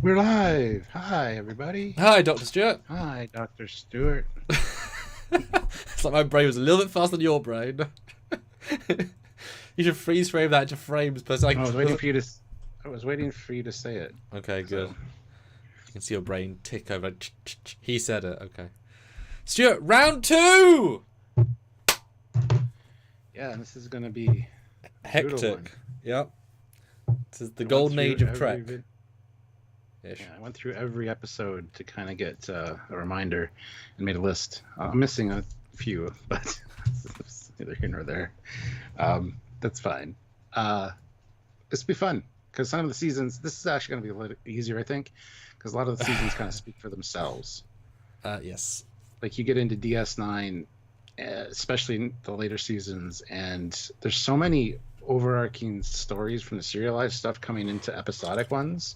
We're live. Hi, everybody. Hi, Dr. Stewart. Hi, Dr. Stewart. It's like my brain was a little bit faster than your brain. You should freeze frame that into frames per I second. was waiting for you to. I was waiting for you to say it. Okay, good. So, You can see your brain tick over. He said it. Okay. Stuart, round two! yeah, this is gonna be a brutal one. Hectic. Yep. This is the I went golden through age of every Trek. vid- Ish. Yeah, I went through every episode to kind of get a reminder and made a list. I'm missing a few, but it's neither here nor there. That's fine. This will be fun because some of the seasons. This is actually going to be a little easier, I think, because a lot of the seasons kind of speak for themselves. Yes. Like you get into DS9, especially in the later seasons, and there's so many overarching stories from the serialized stuff coming into episodic ones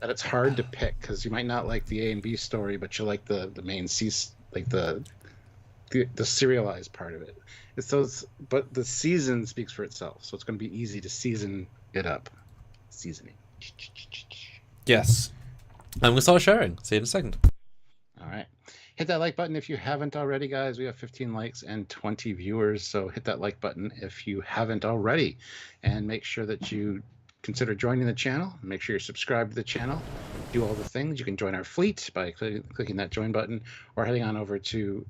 that it's hard to pick because you might not like the A and B story, but you like the main like the serialized part of it. It's those, but the season speaks for itself, so it's going to be easy to season it up. Seasoning. Yes. I'm going to start sharing. See you in a second. All right. Hit that like button if you haven't already, guys. We have 15 likes and 20 viewers, so hit that like button if you haven't already. And make sure that you consider joining the channel. Make sure you're subscribed to the channel. Do all the things. You can join our fleet by clicking that join button or heading on over to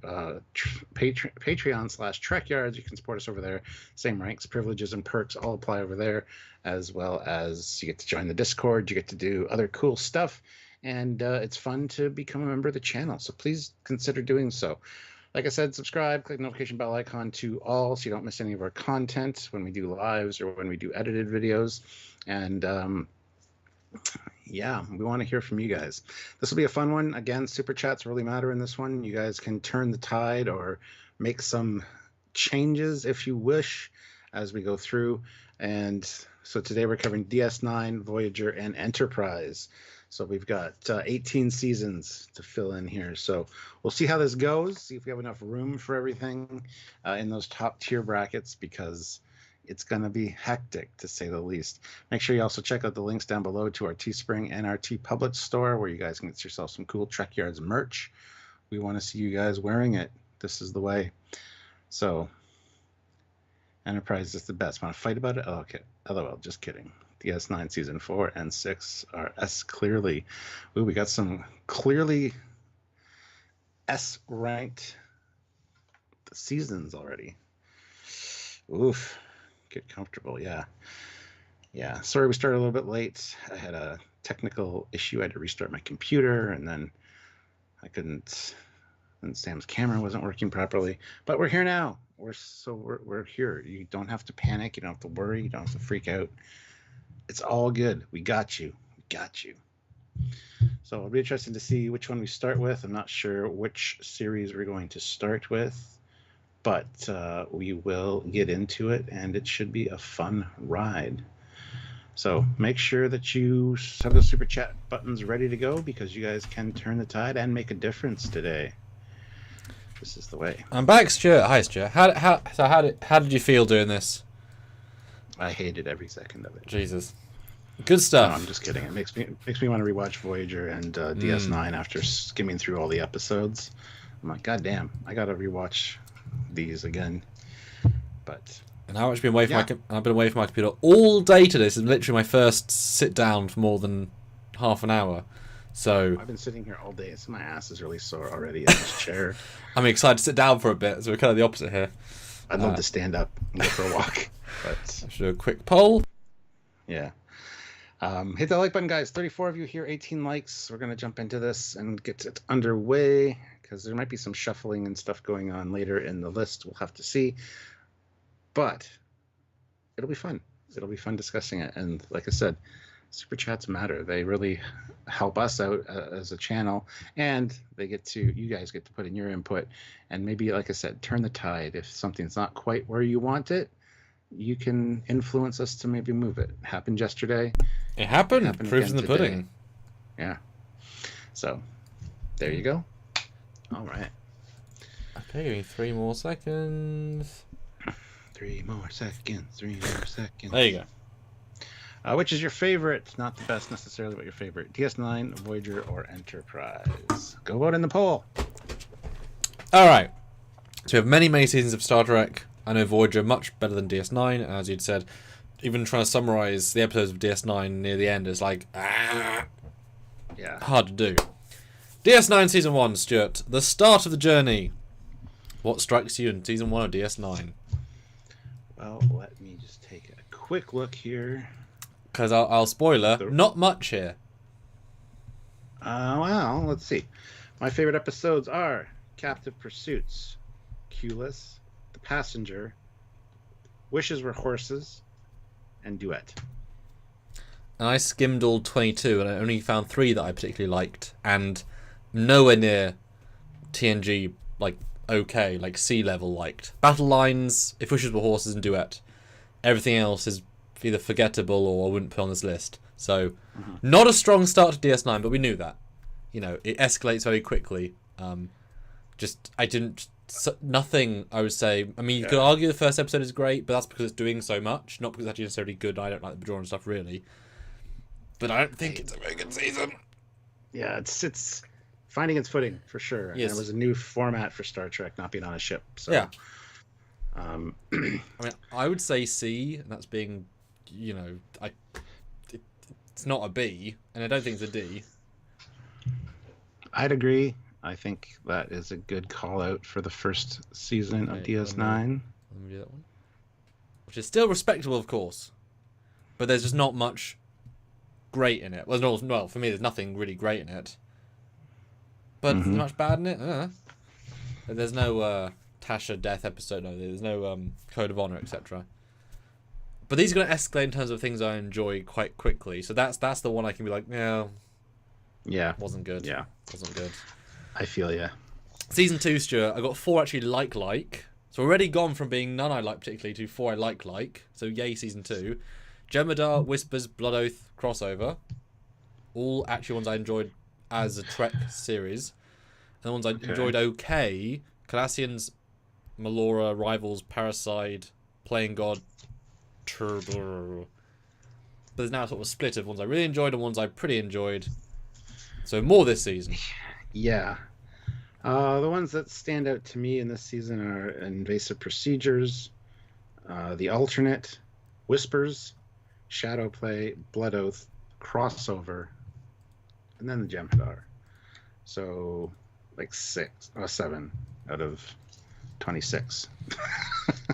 Patreon/Trekyards. You can support us over there. Same ranks, privileges, and perks all apply over there, as well as you get to join the Discord. You get to do other cool stuff. And it's fun to become a member of the channel, so please consider doing so. Like I said, subscribe, click the notification bell icon to all so you don't miss any of our content when we do lives or when we do edited videos. And yeah, we want to hear from you guys. This will be a fun one. Again, super chats really matter in this one. You guys can turn the tide or make some changes if you wish as we go through. And so today we're covering DS9, Voyager, and Enterprise. So we've got 18 seasons to fill in here. So we'll see how this goes, see if we have enough room for everything in those top tier brackets, because it's going to be hectic, to say the least. Make sure you also check out the links down below to our Teespring and our TeePublic store, where you guys can get yourself some cool Trekyards merch. We want to see you guys wearing it. This is the way. So Enterprise is the best. Want to fight about it? Oh, okay. LOL, just kidding. DS9 season 4 and 6 are S clearly. Ooh, we got some clearly S ranked seasons already. Oof. Get comfortable, yeah. Yeah. Sorry we started a little bit late. I had a technical issue. I had to restart my computer, and then I couldn't. And Sam's camera wasn't working properly. But we're here now. We're here. You don't have to panic. You don't have to worry. You don't have to freak out. It's all good. We got you. We got you. So it'll be interesting to see which one we start with. I'm not sure which series we're going to start with, but we will get into it, and it should be a fun ride. So make sure that you have the super chat buttons ready to go, because you guys can turn the tide and make a difference today. This is the way. I'm back, Stuart. Hi, Stuart. How did you feel doing this? I hated every second of it. Jesus. Good stuff. No, I'm just kidding. It makes me want to rewatch Voyager and DS9 after skimming through all the episodes. I'm like, God damn, I gotta rewatch these again. But And how much I've been away from I've been away from my computer all day today. This is literally my first sit down for more than half an hour. So I've been sitting here all day, so my ass is really sore already in this chair. I'm excited to sit down for a bit. So we're kind of the opposite here. I'd love to stand up and go for a walk. But I should do a quick poll. Yeah. Hit that like button, guys. 34 of you here, 18 likes. We're going to jump into this and get it underway, because there might be some shuffling and stuff going on later in the list. We'll have to see. But it'll be fun. It'll be fun discussing it. And like I said, super chats matter. They really help us out as a channel, and you guys get to put in your input, and maybe, like I said, turn the tide. If something's not quite where you want it, you can influence us to maybe move it. Happened yesterday. It happened. Proof's in the pudding. Yeah. So there you go. All right. Okay, give me 3 more seconds. 3 more seconds. 3 more seconds. There you go. Which is your favorite? Not the best necessarily, but your favorite. DS9, Voyager, or Enterprise? Go vote in the poll. All right. So we have many, many seasons of Star Trek. I know Voyager much better than DS9, as you'd said. Even trying to summarize the episodes of DS9 near the end is like, Yeah. hard to do. DS9 Season 1, Stuart. The start of the journey. What strikes you in Season 1 of DS9? Well, let me just take a quick look here. Because I'll spoiler, not much here. Well, let's see. My favorite episodes are Captive Pursuits, Q-less, The Passenger, Wishes Were Horses, and Duet. And I skimmed all 22, and I only found 3 that I particularly liked, and nowhere near TNG, like, okay, like C-level liked. Battle Lines, If Wishes Were Horses, and Duet. Everything else is either forgettable or I wouldn't put on this list. So, not a strong start to DS9, but we knew that. You know, it escalates very quickly. Nothing, I would say. I mean, you could argue the first episode is great, but that's because it's doing so much, not because it's actually necessarily good. I don't like the Bajoran stuff, really. But I don't think it's a very good season. Yeah, it's finding its footing, for sure. Yes. And it was a new format for Star Trek, not being on a ship. So. Yeah. I mean, I would say C, and that's being, you know, it's not a B, and I don't think it's a D. I'd agree. I think that is a good call out for the first season of DS9. Let me do that one. Which is still respectable, of course, but there's just not much great in it. Well, for me, there's nothing really great in it. But there's much bad in it. There's no Tasha death episode. No, there's no Code of Honor, etc. But these are going to escalate in terms of things I enjoy quite quickly. So that's the one I can be like, yeah, wasn't good. Yeah, wasn't good. I feel ya. Season 2, Stuart, I got 4 actually like. So already gone from being none I like particularly to 4 I like. So yay, Season 2. Jem'Hadar, Whispers, Blood Oath, crossover. All actually ones I enjoyed as a Trek series. And the ones I enjoyed okay. Calassians, Melora, Rivals, Parasite, Playing God, Turbo. But there's now sort of a split of ones I really enjoyed and ones I pretty enjoyed. So more this season. Yeah. The ones that stand out to me in this season are Invasive Procedures, The Alternate, Whispers, Shadow Play, Blood Oath, Crossover, and then the Jem'Hadar. So, like 7 out of 26.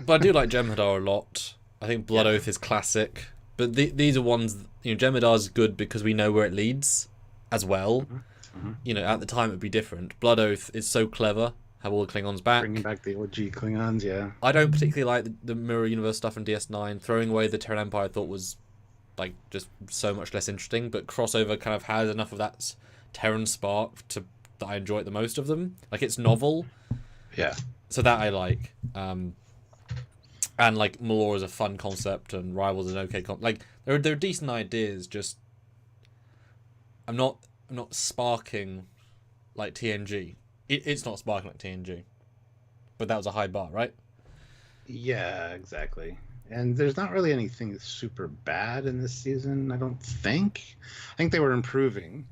But I do like Jem'Hadar a lot. I think Blood Oath is classic. But these are ones, Jem'Hadar's good because we know where it leads as well. You know, at the time it would be different. Blood Oath is so clever. Have all the Klingons back. Bringing back the OG Klingons, yeah. I don't particularly like the Mirror Universe stuff in DS9. Throwing away the Terran Empire I thought was like just so much less interesting. But Crossover kind of has enough of that Terran spark that I enjoy it the most of them. Like it's novel. Yeah. So that I like. And like Melora is a fun concept and Rivals is an okay concept. Like there are decent ideas. Just I'm not sparking like TNG. It's not sparking like TNG. But that was a high bar, right? Yeah, exactly. And there's not really anything super bad in this season, I don't think. I think they were improving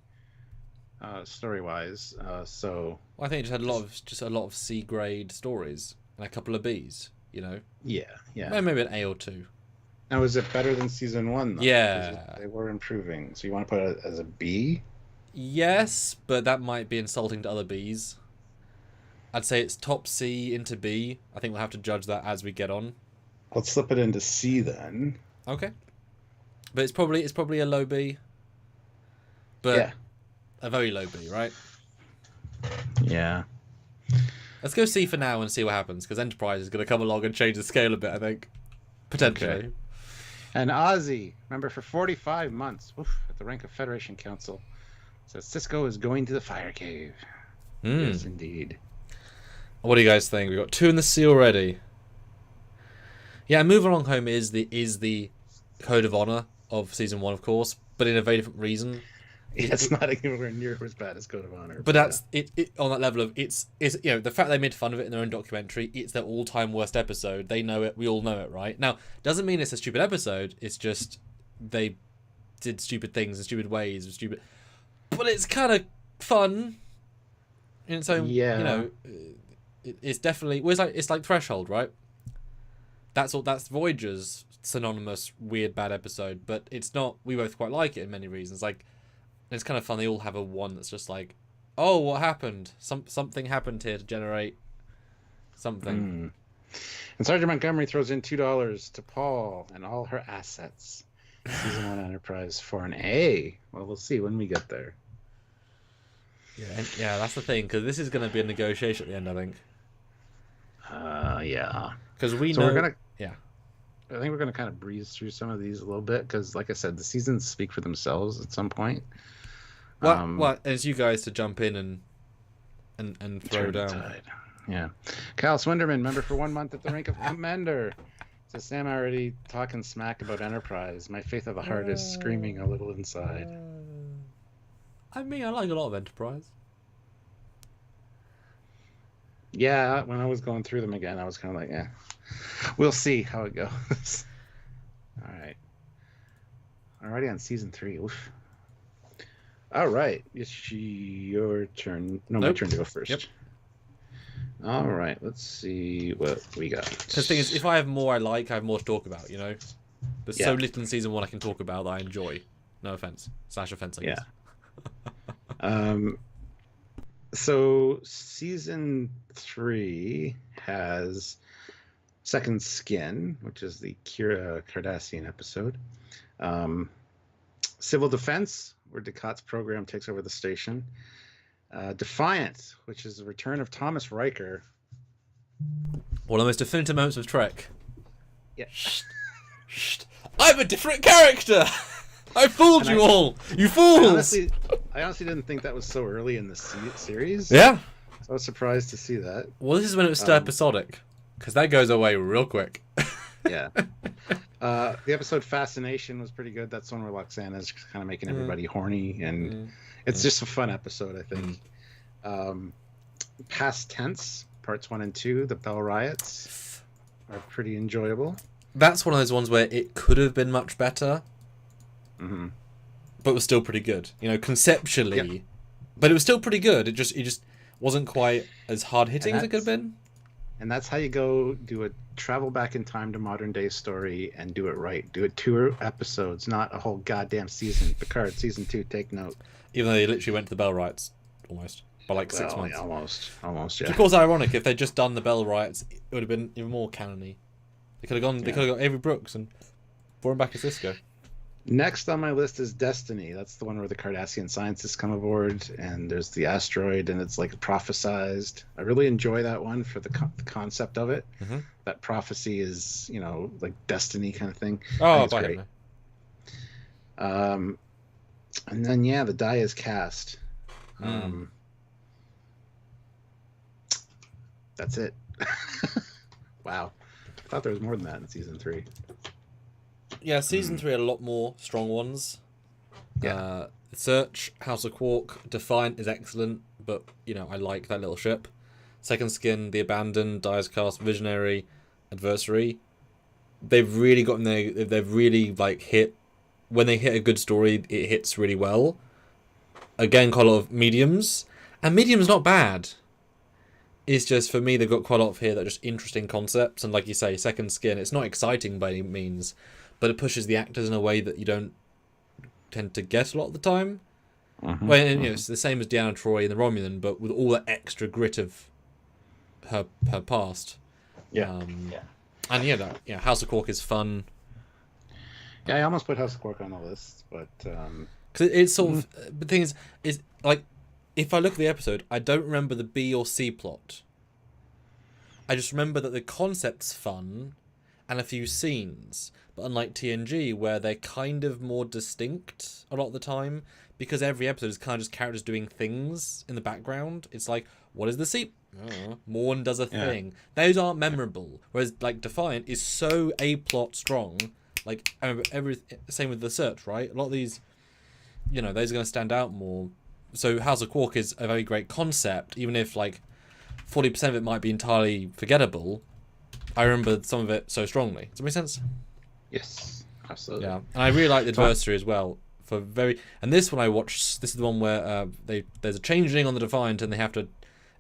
story-wise. So well, I think it just had a lot of C grade stories and a couple of Bs, you know. Yeah. Maybe an A or 2. Now, is it better than season 1 though? Yeah. They were improving. So you want to put it as a B? Yes, but that might be insulting to other Bs. I'd say it's top C into B. I think we'll have to judge that as we get on. Let's slip it into C then. Okay. But it's probably a low B. But a very low B, right? Yeah. Let's go C for now and see what happens, because Enterprise is going to come along and change the scale a bit, I think. Potentially. Okay. And Ozzy, remember, for 45 months, at the rank of Federation Council, says Cisco is going to the fire cave. Yes, indeed. What do you guys think? We've got 2 in the C already. Yeah, Move Along Home is the Code of Honor of Season 1, of course, but in a very different reason. It's not anywhere near as bad as Code of Honor. But that's it on that level of it's the fact they made fun of it in their own documentary. It's their all-time worst episode. They know it. We all know it, right? Now, doesn't mean it's a stupid episode. It's just they did stupid things in stupid ways, but it's kind of fun in its own. Yeah. You know, it's definitely. Well, it's like Threshold, right? That's Voyager's synonymous weird bad episode, but it's not. We both quite like it in many reasons. Like, it's kind of fun. They all have a one that's just like, oh, what happened? Something happened here to generate something. And Sergeant Montgomery throws in $2 to Paul and all her assets. Season 1 Enterprise for an A. Well, we'll see when we get there. Yeah, that's the thing, because this is going to be a negotiation at the end, I think. Yeah. Because we So know... we're gonna... Yeah. I think we're going to kind of breeze through some of these a little bit, because, like I said, the seasons speak for themselves at some point. Well, it's you guys to jump in and throw down. Tide. Yeah. Kyle Swinderman, member for 1 month at the rank of Commander. So Sam already talking smack about Enterprise. My faith of the heart is screaming a little inside. I mean, I like a lot of Enterprise. Yeah, when I was going through them again, I was kind of like, yeah, we'll see how it goes. All right. Already on season 3. Oof. All right. It's your turn. No, my turn to go first. Yep. All right. Let's see what we got. Because the thing is, if I have more I have more to talk about, you know? There's so little in season 1 I can talk about that I enjoy. No offense. / offense, I guess. Yeah. So season 3 has Second Skin, which is the Kira Cardassian episode. Civil Defense, where Ducat's program takes over the station. Defiant, which is the return of Thomas Riker. One of the most definitive moments of Trek. Yeah. Shh. I'm a different character! I fooled you all! You fools! I honestly didn't think that was so early in the series. Yeah. So I was surprised to see that. Well, this is when it was still episodic. Because that goes away real quick. Yeah. The episode Fascination was pretty good. That's one where Loxana's kind of making everybody horny, and it's just a fun episode, I think. Past Tense, parts 1 and 2, the Bell Riots, are pretty enjoyable. That's one of those ones where it could have been much better, but was still pretty good. You know, conceptually, but it was still pretty good. It just wasn't quite as hard hitting as it could have been. And that's how you go do a travel back in time to modern day story and do it right. Do it 2 episodes, not a whole goddamn season. Picard season 2, take note. Even though they literally went to the Bell Riots almost by like 6 months. Yeah, almost. Yeah. Which of course, ironic. If they'd just done the Bell Riots, it would have been even more canony. They could have gone. They could have got Avery Brooks and brought him back as Cisco. Next on my list is Destiny. That's the one where the Cardassian scientists come aboard, and there's the asteroid, and it's like prophesized. I really enjoy that one for the concept of it. That prophecy is, you know, like destiny kind of thing. Oh, great. And then the die is cast. That's it. Wow, I thought there was more than that in season 3. Yeah, season 3 had a lot more strong ones. Yeah. Search, House of Quark, Defiant is excellent, but you know I like that little ship. Second Skin, The Abandoned, Dyer's Cast, Visionary, Adversary. They've really gotten there. They've really like hit. When they hit a good story, it hits really well. Again, quite a lot of mediums, and medium's not bad. It's just for me they've got quite a lot of here that are just interesting concepts, and like you say, Second Skin. It's not exciting by any means, but it pushes the actors in a way that you don't tend to get a lot of the time. Well, you know, it's the same as Deanna Troi in The Romulan, but with all that extra grit of her past. And House of Quark is fun. Yeah, I almost put House of Quark on the list, but because it's sort of. But the thing is like, if I look at the episode, I don't remember the B or C plot. I just remember that the concept's fun, and a few scenes. But unlike TNG, where they're kind of more distinct a lot of the time, because every episode is kind of just characters doing things in the background. It's like, what is the C? Morn does a thing. Those aren't memorable. Whereas, like, Defiant is so A-plot strong. Like, I remember same with The Search, right? A lot of these, you know, those are going to stand out more. So House of Quark is a very great concept, even if, like, 40% of it might be entirely forgettable. I remember some of it so strongly. Does that make sense? Yes. Absolutely. Yeah, and I really like the adversary as well. And this one I watched. This is the one where there's a changeling on the Defiant, and they have to.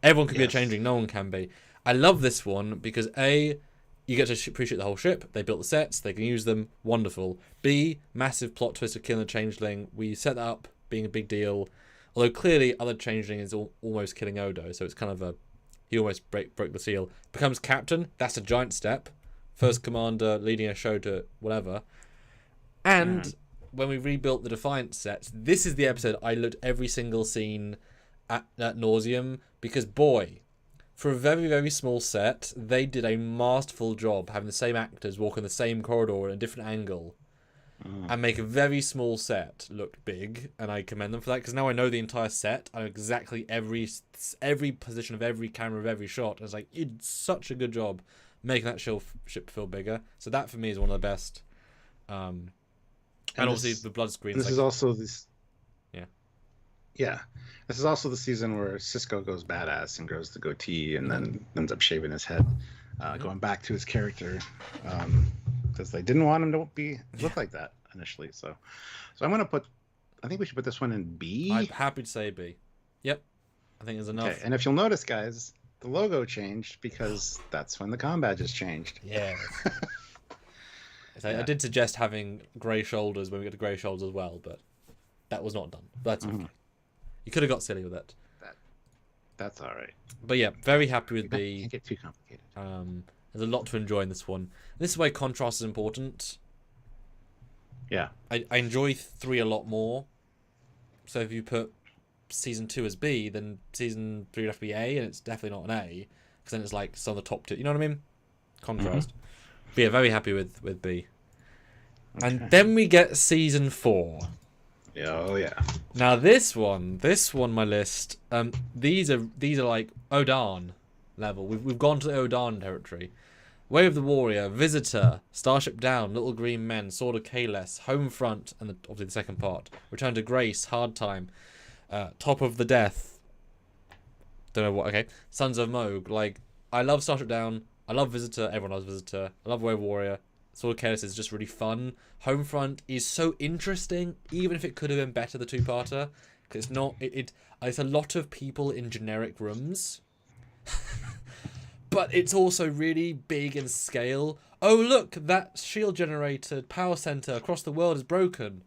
Everyone can be a changeling. No one can be. I love this one because A, you get to appreciate the whole ship. They built the sets. They can use them. Wonderful. B, massive plot twist of killing a changeling. We set that up being a big deal. Although clearly other changeling is almost killing Odo, so it's kind of he almost broke the seal. Becomes captain. That's a giant step. First commander leading a show to whatever. And when we rebuilt the Defiant sets, this is the episode I looked every single scene at nauseum because boy, for a very, very small set, they did a masterful job having the same actors walk in the same corridor at a different angle and make a very small set look big, and I commend them for that because now I know the entire set. I know exactly every position of every camera of every shot. It's like, you did such a good job making that ship feel bigger. So that for me is one of the best. And obviously the blood screen. This is also this. Yeah. Yeah. This is also the season where Cisco goes badass and grows the goatee and then ends up shaving his head, going back to his character, because they didn't want him to look like that initially. So I'm gonna I think we should put this one in B. I'm happy to say B. Yep. I think there's enough. Okay. And if you'll notice, guys, the logo changed because that's when the comm badges changed. Yeah. I did suggest having grey shoulders when we get to grey shoulders as well, but that was not done. That's okay. You could have got silly with it. That's all right. But yeah, very happy with B. Can't get too complicated. There's a lot to enjoy in this one. This is why contrast is important. Yeah. I enjoy 3 a lot more. So if you put season 2 as B, then season 3 would have to be A, and it's definitely not an A, because then it's like some of the top 2. You know what I mean? Contrast. But yeah, very happy with B. Okay. And then we get season 4. Yeah, oh yeah. Now this one, my list. These are like Odan level. We've gone to the Odan territory. Way of the Warrior, Visitor, Starship Down, Little Green Men, Sword of Kahless, Homefront, and obviously the second part. Return to Grace, Hard Time, Top of the Death. Don't know what. Okay, Sons of Moog. Like, I love Starship Down. I love Visitor. Everyone loves Visitor. I love Way of Warrior. Sword of Kahless is just really fun. Homefront is so interesting, even if it could have been better, the 2-parter. Because it's not... It's a lot of people in generic rooms. But it's also really big in scale. Oh, look, that shield generated power center across the world is broken,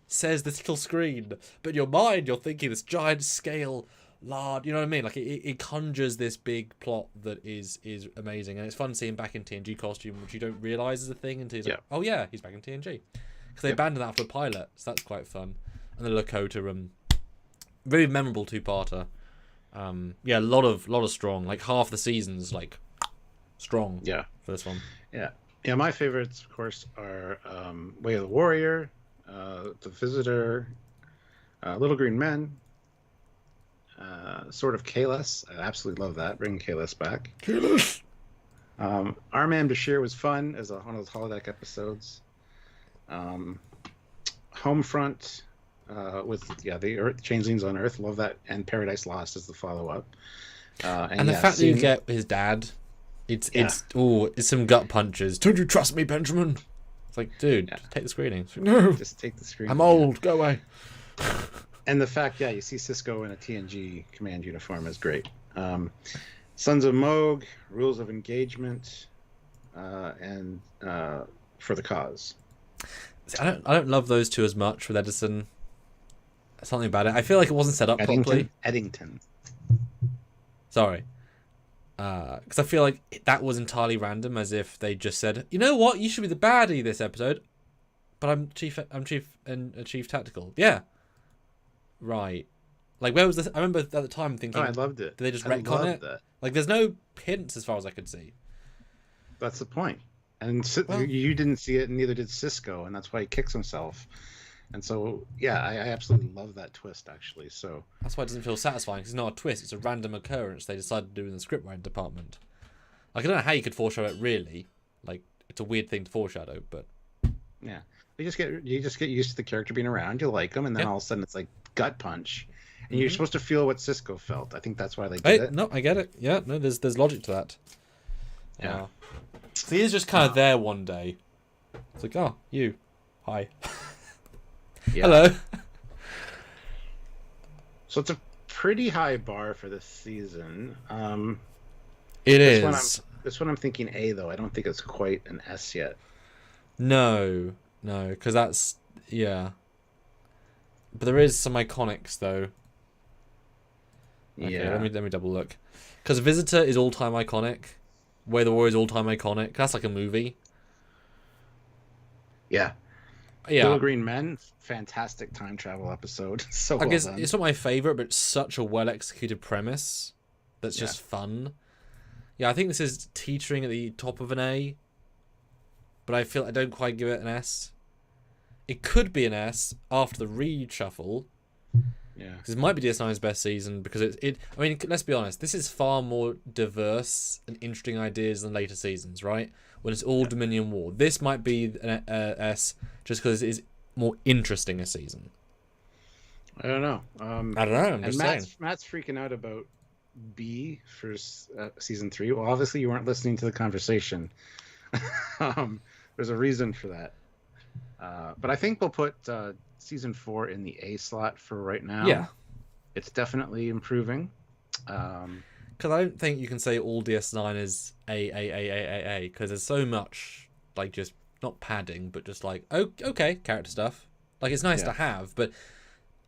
says this little screen. But in your mind, you're thinking this giant scale... Lard, you know what I mean? Like it conjures this big plot that is amazing, and it's fun seeing back in TNG costume, which you don't realise is a thing until he's like, oh yeah, he's back in TNG, because they abandoned that after a pilot, so that's quite fun. And the Lakota very memorable 2-parter. Yeah, a lot of strong, like half the seasons like strong. Yeah, for this one. Yeah. My favorites, of course, are Way of the Warrior, The Visitor, Little Green Men. Sword of Kahless. I absolutely love that. Bring Kahless back. Kahless! Our Man Bashir was fun as one of those holodeck episodes. Homefront with the Earth changelings on Earth. Love that. And Paradise Lost as the follow-up. And the fact that you get his dad, it's some gut punches. Don't you trust me, Benjamin? It's like, dude, take the screening. No, just take the screening. I'm old. Go away. And the fact, you see Cisco in a TNG command uniform is great. Sons of Moog, Rules of Engagement, and For the Cause. See, I don't love those 2 as much with Edison. Something about it. I feel like it wasn't set up properly. Eddington. Sorry. Because I feel like that was entirely random, as if they just said, you know what, you should be the baddie this episode, but I'm chief tactical. Yeah. Right. Like, where was this? I remember at the time thinking... I loved it. Did they just retcon it? That. Like, there's no hints as far as I could see. That's the point. And you didn't see it, and neither did Cisco, and that's why he kicks himself. And so, yeah, I absolutely love that twist, actually. So that's why it doesn't feel satisfying, because it's not a twist. It's a random occurrence they decided to do in the scriptwriting department. Like, I don't know how you could foreshadow it, really. Like, it's a weird thing to foreshadow, but... Yeah. You just get used to the character being around, you like him, and then all of a sudden it's like gut punch. And you're supposed to feel what Cisco felt. I think that's why they did it. No, I get it. Yeah, no, there's logic to that. Yeah. So he is just kind of there one day. It's like, oh, you. Hi. Yeah. Hello. So it's a pretty high bar for this season. It This one is. this one I'm thinking A though. I don't think it's quite an S yet. No, because that's yeah. But there is some iconics though. Okay, Yeah. let me double look. Because Visitor is all time iconic. Way the War is all time iconic. That's like a movie. Yeah. Yeah, Little Green Men, fantastic time travel episode. So I well guess done. it's not my favorite, but it's such a well executed premise that's Yeah. just fun. Yeah, I think this is teetering at the top of an A, but I feel I don't quite give it an S. It could be an S after the reshuffle. Yeah. Because it might be DS9's best season because it. I mean, let's be honest. This is far more diverse and interesting ideas than later seasons, right? When it's all Dominion War. This might be an S just because it is more interesting a season. I don't know. I don't know. I'm just saying. Matt's freaking out about B for season 3. Well, obviously you weren't listening to the conversation. There's a reason for that. But I think we'll put season 4 in the A slot for right now. Yeah. It's definitely improving. Because I don't think you can say all DS9 is A. Because there's so much, like, just not padding, but just like, oh, okay, character stuff. Like, it's nice to have, but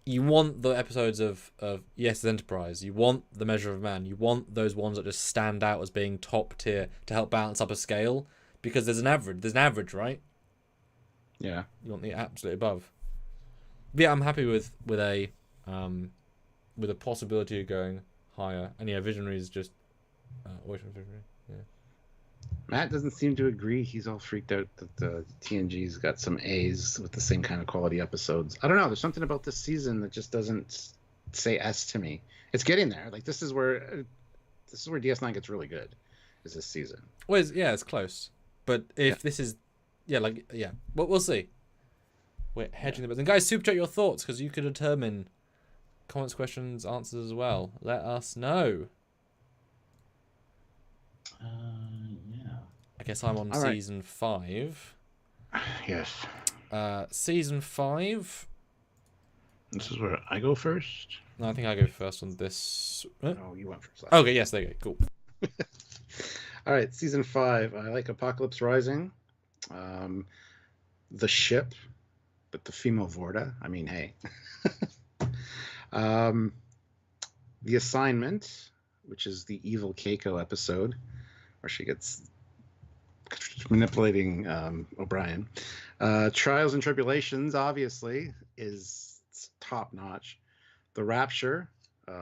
you want the episodes of Yes, Enterprise. You want the Measure of Man. You want those ones that just stand out as being top tier to help balance up a scale. Because there's an average. There's an average, right? Yeah. You want the absolute above. But yeah, I'm happy with a possibility of going higher. And yeah, Visionary is just always from Visionary. Yeah. Matt doesn't seem to agree. He's all freaked out that the TNG's got some A's with the same kind of quality episodes. I don't know. There's something about this season that just doesn't say S to me. It's getting there. Like this is where DS9 gets really good. Is this season? Well, it's close. But if this is, we'll see. We're hedging the bets. And guys, super chat your thoughts because you could determine comments, questions, answers as well. Let us know. Yeah. I guess I'm on season 5. Yes. Season 5. This is where I go first. No, I think I go first on this. No, you went first. Okay, yes, there you go. Cool. All right, season 5. I like Apocalypse Rising. The ship, but the female Vorta. I mean, hey. The Assignment, which is the evil Keiko episode, where she gets manipulating O'Brien. Trials and Tribulations, obviously, is top notch. The Rapture,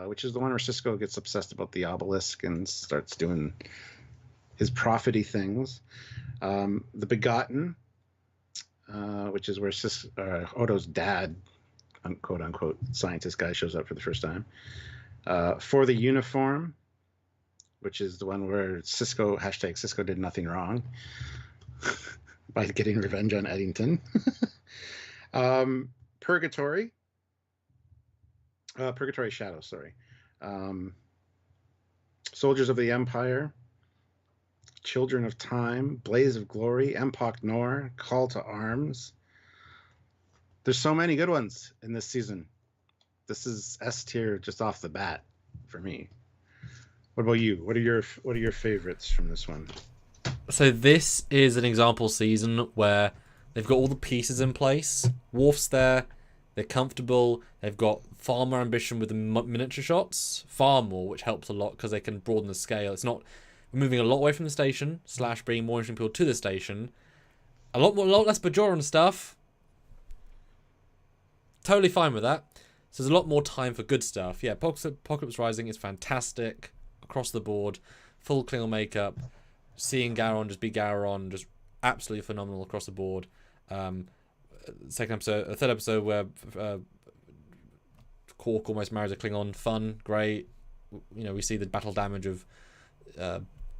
which is the one where Cisco gets obsessed about the obelisk and starts doing his prophet-y things. The Begotten, which is where Odo's dad, quote unquote, scientist guy shows up for the first time. For the Uniform, which is the one where Cisco did nothing wrong by getting revenge on Eddington. Purgatory Shadow, sorry. Soldiers of the Empire, Children of Time, Blaze of Glory, Empok Nor, Call to Arms. There's so many good ones in this season. This is S tier just off the bat for me. What about you? What are your favorites from this one? So this is an example season where they've got all the pieces in place. Worf's there. They're comfortable. They've got far more ambition with the miniature shots. Far more, which helps a lot because they can broaden the scale. It's not moving a lot away from the station / bringing more interesting people to the station. A lot less Bajoran stuff. Totally fine with that. So there's a lot more time for good stuff. Yeah, Apocalypse Rising is fantastic across the board. Full Klingon makeup. Seeing Gowron just be Gowron, just absolutely phenomenal across the board. Third episode where Quark almost marries a Klingon. Fun, great. You know, we see the battle damage of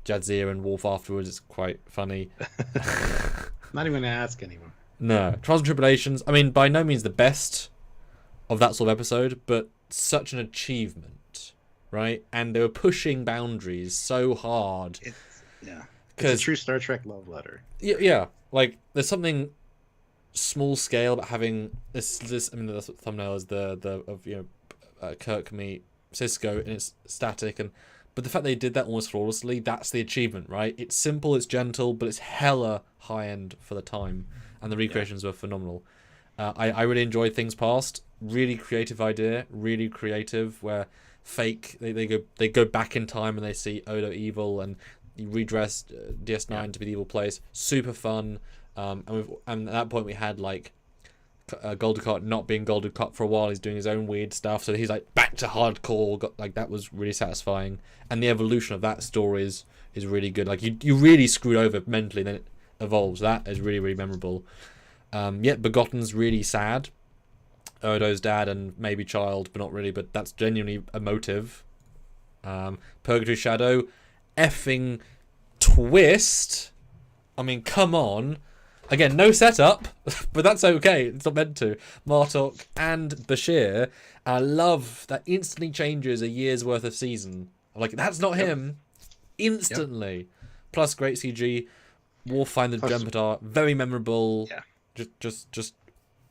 Jadzia and Worf afterwards. It's quite funny. Not even going to ask anyone. No. Trials and Tribulations. I mean, by no means the best of that sort of episode, but such an achievement, right? And they were pushing boundaries so hard. It's a true Star Trek love letter. Yeah. Like, there's something small scale, but having this. I mean, the thumbnail is the of Kirk meet Cisco, and it's static, but the fact they did that almost flawlessly, that's the achievement, right? It's simple, it's gentle, but it's hella high end for the time, and the recreations were phenomenal. I really enjoyed Things Past. Really creative idea, really creative. Where fake they go back in time and they see Odo evil, and you redress DS9 to be the evil place. Super fun. And at that point we had like Goldacott not being Goldacott for a while. He's doing his own weird stuff, so he's like back to hardcore. Like that was really satisfying, and the evolution of that story is really good. Like you really screwed over mentally, then it evolves. That is really memorable. Yet Begotten's really sad. Odo's dad and maybe child, but not really. But that's genuinely emotive. Purgatory Shadow, effing twist. I mean, come on. Again, no setup, but that's okay. It's not meant to. Martok and Bashir. I love that instantly changes a year's worth of season. I'm like, that's not him. Instantly. Yep. Plus great CG. Warfinder Jem'Hadar, very memorable. Yeah. Just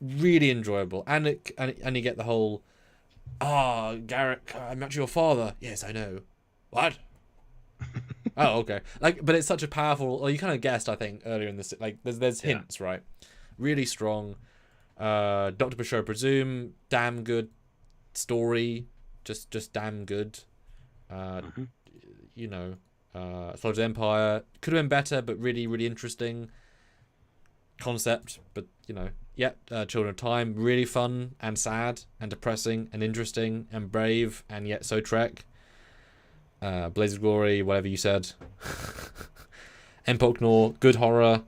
really enjoyable. And you get the whole, Garrick, I'm actually your father. Yes, I know. What? Oh, okay. Like, but it's such a powerful. Well, you kind of guessed, I think, earlier in this. Like, there's hints, right? Really strong. Dr. Bashir, I presume, damn good story. Just damn good. Soldiers Empire could have been better, but really interesting concept. But Children of Time, really fun and sad and depressing and interesting and brave and yet so Trek. Blaze of Glory, whatever you said. Empok Nor, good horror.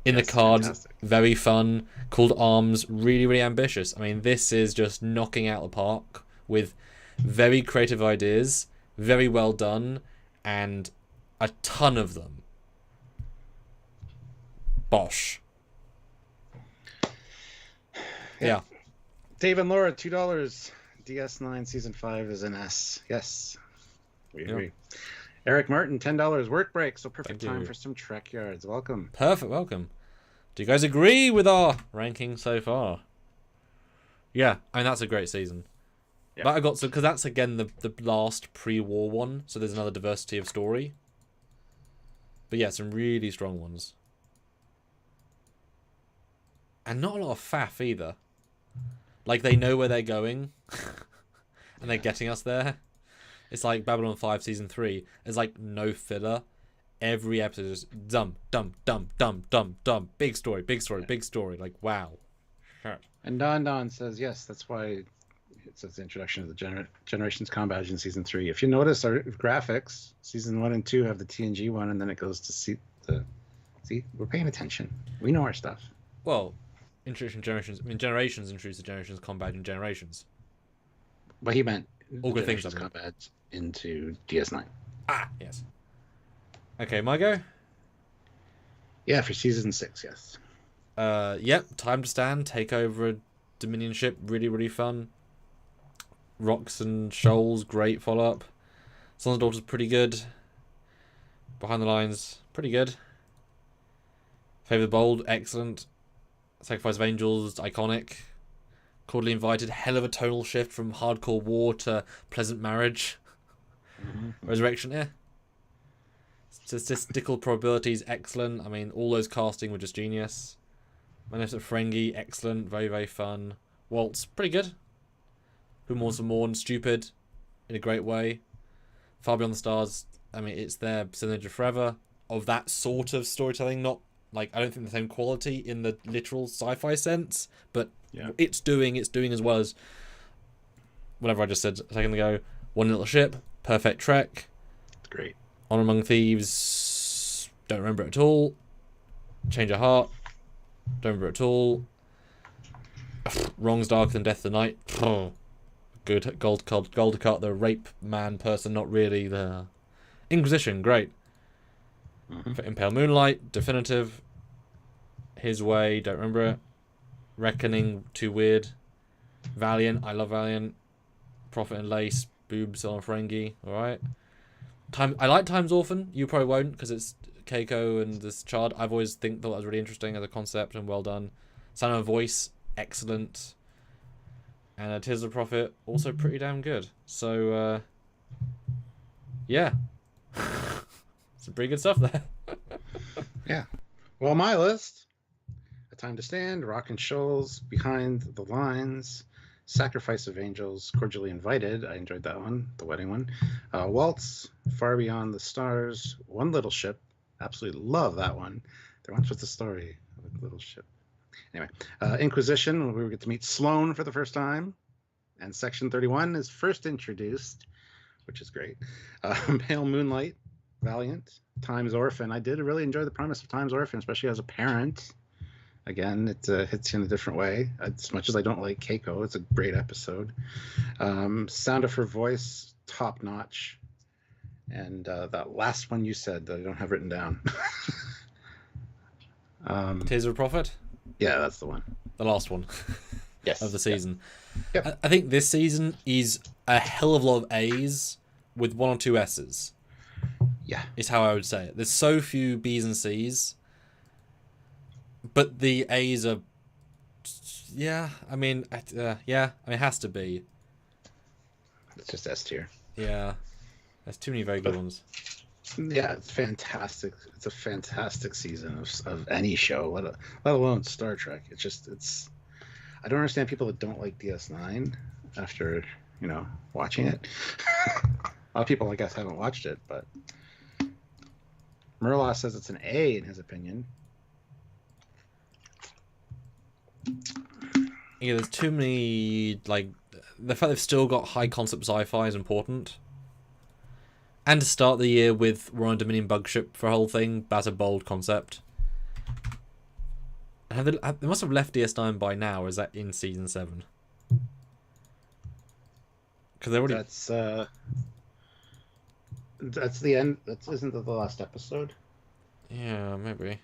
In the Cards, fantastic. Very fun. Called Arms, really ambitious. I mean, this is just knocking out the park with very creative ideas, very well done, and a ton of them. Bosh. Yeah. Dave and Laura, $2. DS9 Season 5 is an S. Yes. We agree. Eric Martin, $10. Work break, so perfect time for some Trekyards. Welcome. Perfect, welcome. Do you guys agree with our ranking so far? Yeah, I mean, that's a great season. Yeah. But I got because that's again the last pre-war one, so there's another diversity of story. But yeah, some really strong ones. And not a lot of faff either. Like, they know where they're going, and they're getting us there. It's like Babylon 5 Season 3. There's like no filler. Every episode is just dumb. Big story. Like, wow. Sure. And Don says, yes, that's why it says the introduction of the Generations Combat in Season 3. If you notice our graphics, Season 1 and 2 have the TNG one, and then it goes to see, we're paying attention. We know our stuff. Well, introduction Generations. I mean, Generations introduced the Generations Combat in Generations. But he meant all good things. Combat into DS9. Ah, yes. Okay, my go? Yeah, for Season 6, yes. Yep, Time to Stand, take over a Dominion ship, really fun. Rocks and Shoals, great follow-up. Sons and Daughters, pretty good. Behind the Lines, pretty good. Favor the Bold, excellent. Sacrifice of Angels, iconic. Cordially Invited, hell of a tonal shift from hardcore war to pleasant marriage. Resurrection, Statistical probabilities, excellent. I mean, all those casting were just genius. Magnificent Ferengi, excellent, very fun. Waltz, pretty good. Who Mourns the Morn, stupid, in a great way. Far Beyond the Stars, I mean, it's their signature forever of that sort of storytelling. Not like, I don't think the same quality in the literal sci-fi sense, but it's doing as well as whatever I just said a second ago. One Little Ship, perfect Trek. Great. Honor Among Thieves, don't remember it at all. Change of Heart, don't remember it at all. Wrongs Darker Than Death of the Night. Good. Goldacott, the rape man person, not really. The Inquisition, great. Impale Moonlight, definitive. His Way, don't remember it. Reckoning, too weird. Valiant, I love Valiant. Prophet and Lace, boobs on Ferengi, alright. I like Time's Orphan, you probably won't, because it's Keiko and this child. I've always thought that was really interesting as a concept and well done. Sound of Voice, excellent. And Tears of the Prophet, also pretty damn good. So, yeah. Some pretty good stuff there. Yeah. Well, my list: A Time to Stand, Rock and Shoals, Behind the Lines, Sacrifice of Angels, Cordially Invited. I enjoyed that one, the wedding one. Waltz, Far Beyond the Stars, One Little Ship. Absolutely love that one. There once was a story of a little ship. Anyway, Inquisition, where we get to meet Sloane for the first time. And Section 31 is first introduced, which is great. Pale Moonlight, Valiant, Time's Orphan. I did really enjoy the premise of Time's Orphan, especially as a parent. Again, it hits you in a different way. As much as I don't like Keiko, it's a great episode. Sound of Her Voice, top notch. And that last one you said that I don't have written down. Tears of a Prophet? Yeah, that's the one. The last one. Yes. Of the season. Yep. I think this season is a hell of a lot of A's with 1 or 2 S's. Yeah. Is how I would say it. There's so few B's and C's. But the A's are... Yeah, I mean, it has to be. It's just S tier. Yeah. There's too many very good ones. Yeah, it's fantastic. It's a fantastic season of any show, let alone Star Trek. It's. I don't understand people that don't like DS9 after watching it. A lot of people, I guess, haven't watched it, but Murlaugh says it's an A in his opinion. Yeah, there's too many, like, the fact they've still got high concept sci-fi is important. And to start the year with we're on a Dominion bug ship for a whole thing, that's a bold concept. And they must have left DS9 by now, or is that in season 7? Because they already... That's the end. Isn't that the last episode? Yeah, maybe.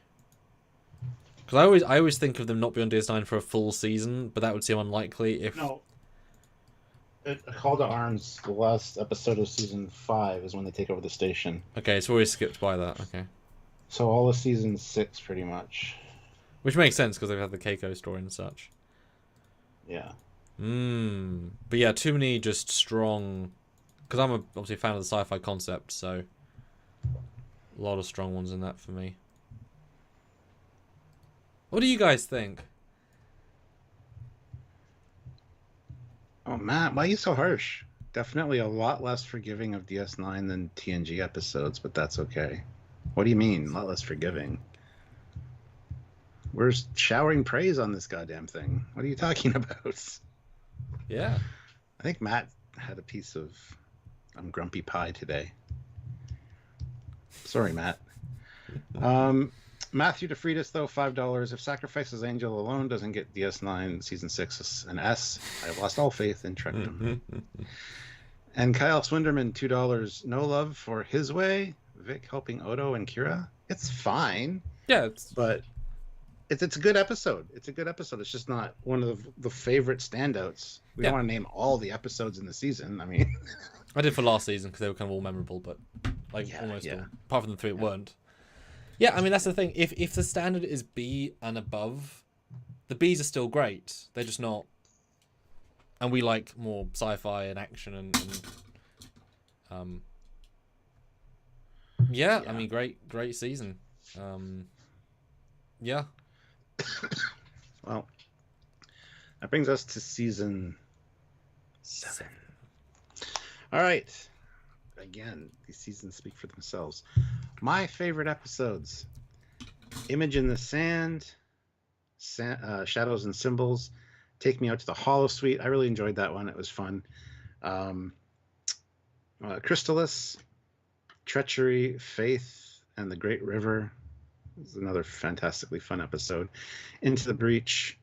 Because I always think of them not being on DS9 for a full season, but that would seem unlikely if... No. A Call to Arms, the last episode of season 5 is when they take over the station. Okay, so we already skipped by that, okay. So all of season 6, pretty much. Which makes sense, because they've had the Keiko story and such. Yeah. But yeah, too many just strong... Because I'm obviously a fan of the sci-fi concept, so... A lot of strong ones in that for me. What do you guys think? Oh, Matt, why are you so harsh? Definitely a lot less forgiving of DS9 than TNG episodes, but that's okay. What do you mean, a lot less forgiving? We're showering praise on this goddamn thing. What are you talking about? Yeah. I think Matt had a piece of grumpy pie today. Sorry, Matt. Matthew DeFreitas, though, $5. If Sacrifice's Angel alone doesn't get DS9 Season 6 an S, I have lost all faith in Trekdom. And Kyle Swinderman, $2. No love for His Way, Vic helping Odo and Kira. It's fine. Yeah, but it's a good episode. It's a good episode. It's just not one of the favorite standouts. We don't want to name all the episodes in the season. I mean... I did for last season because they were kind of all memorable, but almost all. Apart from the 3 that weren't. Yeah, I mean, that's the thing. If the standard is B and above, the Bs are still great. They're just not... And we like more sci-fi and action and yeah, I mean, great season. Yeah. Well, that brings us to season 7. All right. Again, these seasons speak for themselves. My favorite episodes: Image in the Sand, Shadows and Symbols, Take Me Out to the Hollow Suite. I really enjoyed that one. It was fun. Chrysalis, Treachery, Faith, and the Great River. It was another fantastically fun episode. Into the Breach,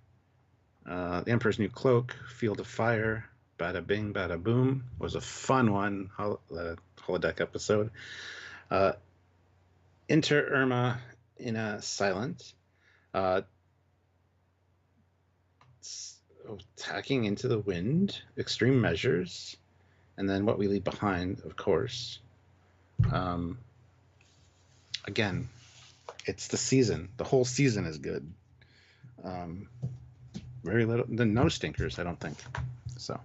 The Emperor's New Cloak, Field of Fire, Bada Bing, Bada Boom was a fun one. Holodeck episode. Inter Irma in a Silent. Tacking into the Wind, Extreme Measures, and then What We Leave Behind, of course. Again, it's the season. The whole season is good. Very little, no stinkers, I don't think. So.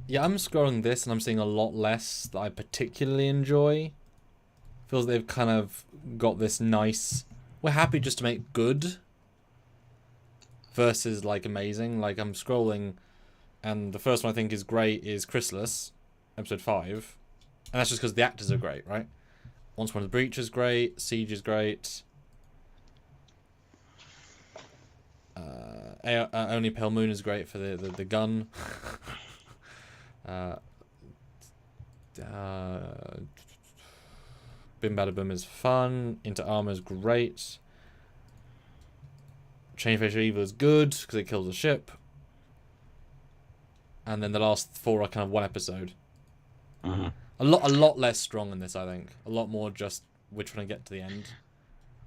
Yeah, I'm scrolling this and I'm seeing a lot less that I particularly enjoy. Feels they've kind of got this nice... We're happy just to make good versus, like, amazing. Like, I'm scrolling and the first one I think is great is Chrysalis, episode 5. And that's just because the actors are great, right? Once One of the Breach is great. Siege is great. Only Pale Moon is great for the gun. Bim Bada Boom is fun. Into Armor is great. Chain Facial Evil is good because it kills a ship. And then the last 4 are kind of one episode. Mm-hmm. A lot less strong in this, I think. A lot more just we're trying to get to the end.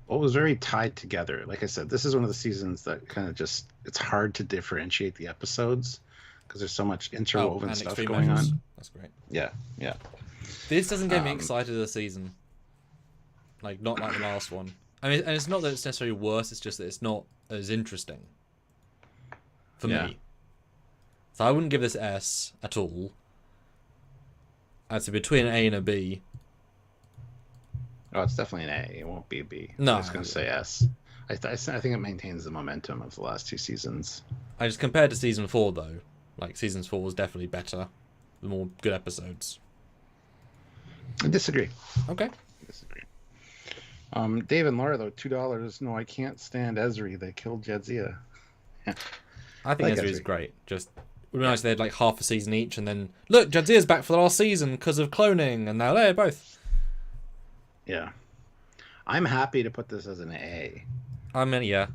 Well, it was very tied together. Like I said, this is one of the seasons that kind of just, it's hard to differentiate the episodes because there's so much interwoven stuff going on. That's great. Yeah. This doesn't get me excited this season. Like, not like the last one. I mean, and it's not that it's necessarily worse, it's just that it's not as interesting. For me. So I wouldn't give this S at all. I'd say between an A and a B. Oh, it's definitely an A. It won't be a B. No. I was going to say S. I think it maintains the momentum of the last 2 seasons. I just compared to season 4, though. Like, season 4 was definitely better. The more good episodes. I disagree. Okay. Disagree. Dave and Laura, though, $2. No, I can't stand Ezri. They killed Jadzia. I think Ezri is great. Just, it would be nice if they had like half a season each, and then, look, Jadzia's back for the last season because of cloning, and now they're both. Yeah. I'm happy to put this as an A. I mean, yeah.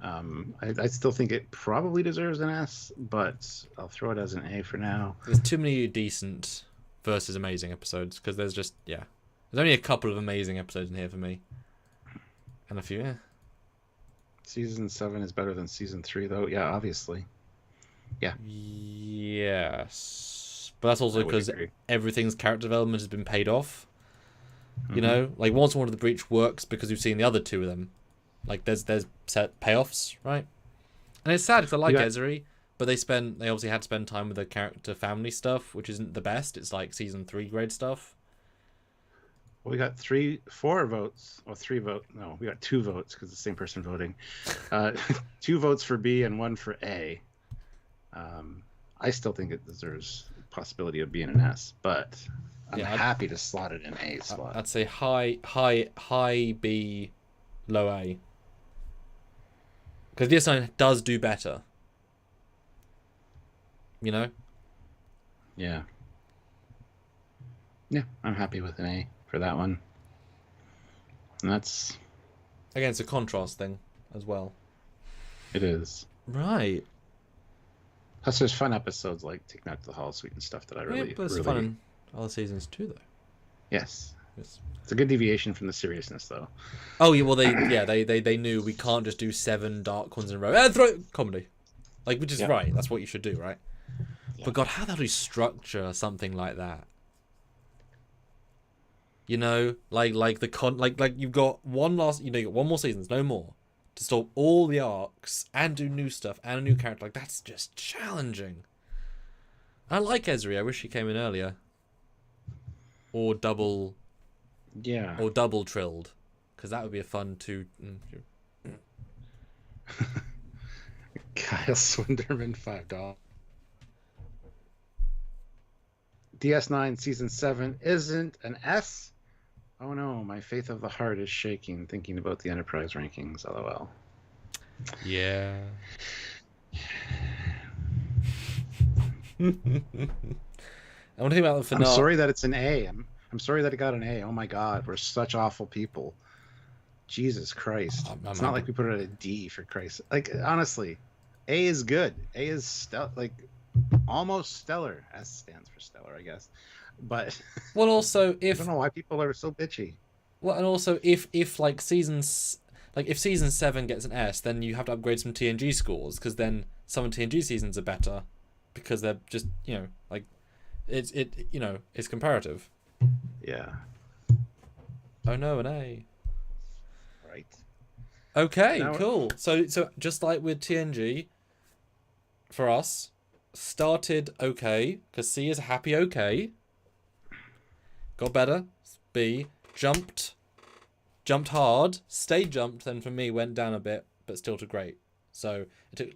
I still think it probably deserves an S, but I'll throw it as an A for now. There's too many decent versus amazing episodes, because there's just, there's only a couple of amazing episodes in here for me. And a few, Season 7 is better than Season 3, though. Yeah, obviously. Yeah. Yes. But that's also because everything's character development has been paid off. Mm-hmm. You know? Like, Once More to the Breach works because we've seen the other 2 of them. Like, there's set payoffs, right? And it's sad because I like Ezri, but they obviously had to spend time with the character family stuff, which isn't the best. It's like Season 3 grade stuff. Well, we got 4 votes, or 3 votes. No, we got 2 votes because the same person voting. 2 votes for B and 1 for A. I still think it deserves the possibility of being an S, but I'm happy to slot it in A slot. I'd say high B, low A. Because DS9 does do better. You know? Yeah. Yeah, I'm happy with an A for that one. And that's... Again, it's a contrast thing as well. It is. Right. Plus, there's fun episodes like Taking Out to the Hall Suite and stuff that I really... Yeah, but it's fun in other seasons too, though. Yes. It's a good deviation from the seriousness, though. Oh, yeah, well, they knew we can't just do 7 dark ones in a row. Throw comedy. Like, which is right. That's what you should do, right? Yeah. But God, how do you structure something like that? You know, like you've got one last, you got one more season, no more, to stop all the arcs and do new stuff and a new character. Like, that's just challenging. I like Ezri. I wish he came in earlier. Or double trilled, because that would be a fun Kyle Swinderman, $5. DS9 Season 7 isn't an S. Oh no, my faith of the heart is shaking thinking about the Enterprise rankings. LOL. Yeah. I want to think about the finale. I'm sorry that it's an A. I'm sorry that it got an A. Oh my God, we're such awful people. Jesus Christ. It's not like we put it at a D, for Christ. Like, honestly, A is good. A is almost stellar. S stands for stellar, I guess. But well, also if I don't know why people are so bitchy. Well, and also if like seasons, like if season 7 gets an S, then you have to upgrade some TNG scores, because then some of TNG seasons are better because they're just like it's comparative. Yeah. Oh no, an A. Right. Okay, Now, cool. So just like with TNG, for us, started okay because C is happy okay. Got better. B jumped hard, stayed jumped. Then for me went down a bit, but still to great. So it took.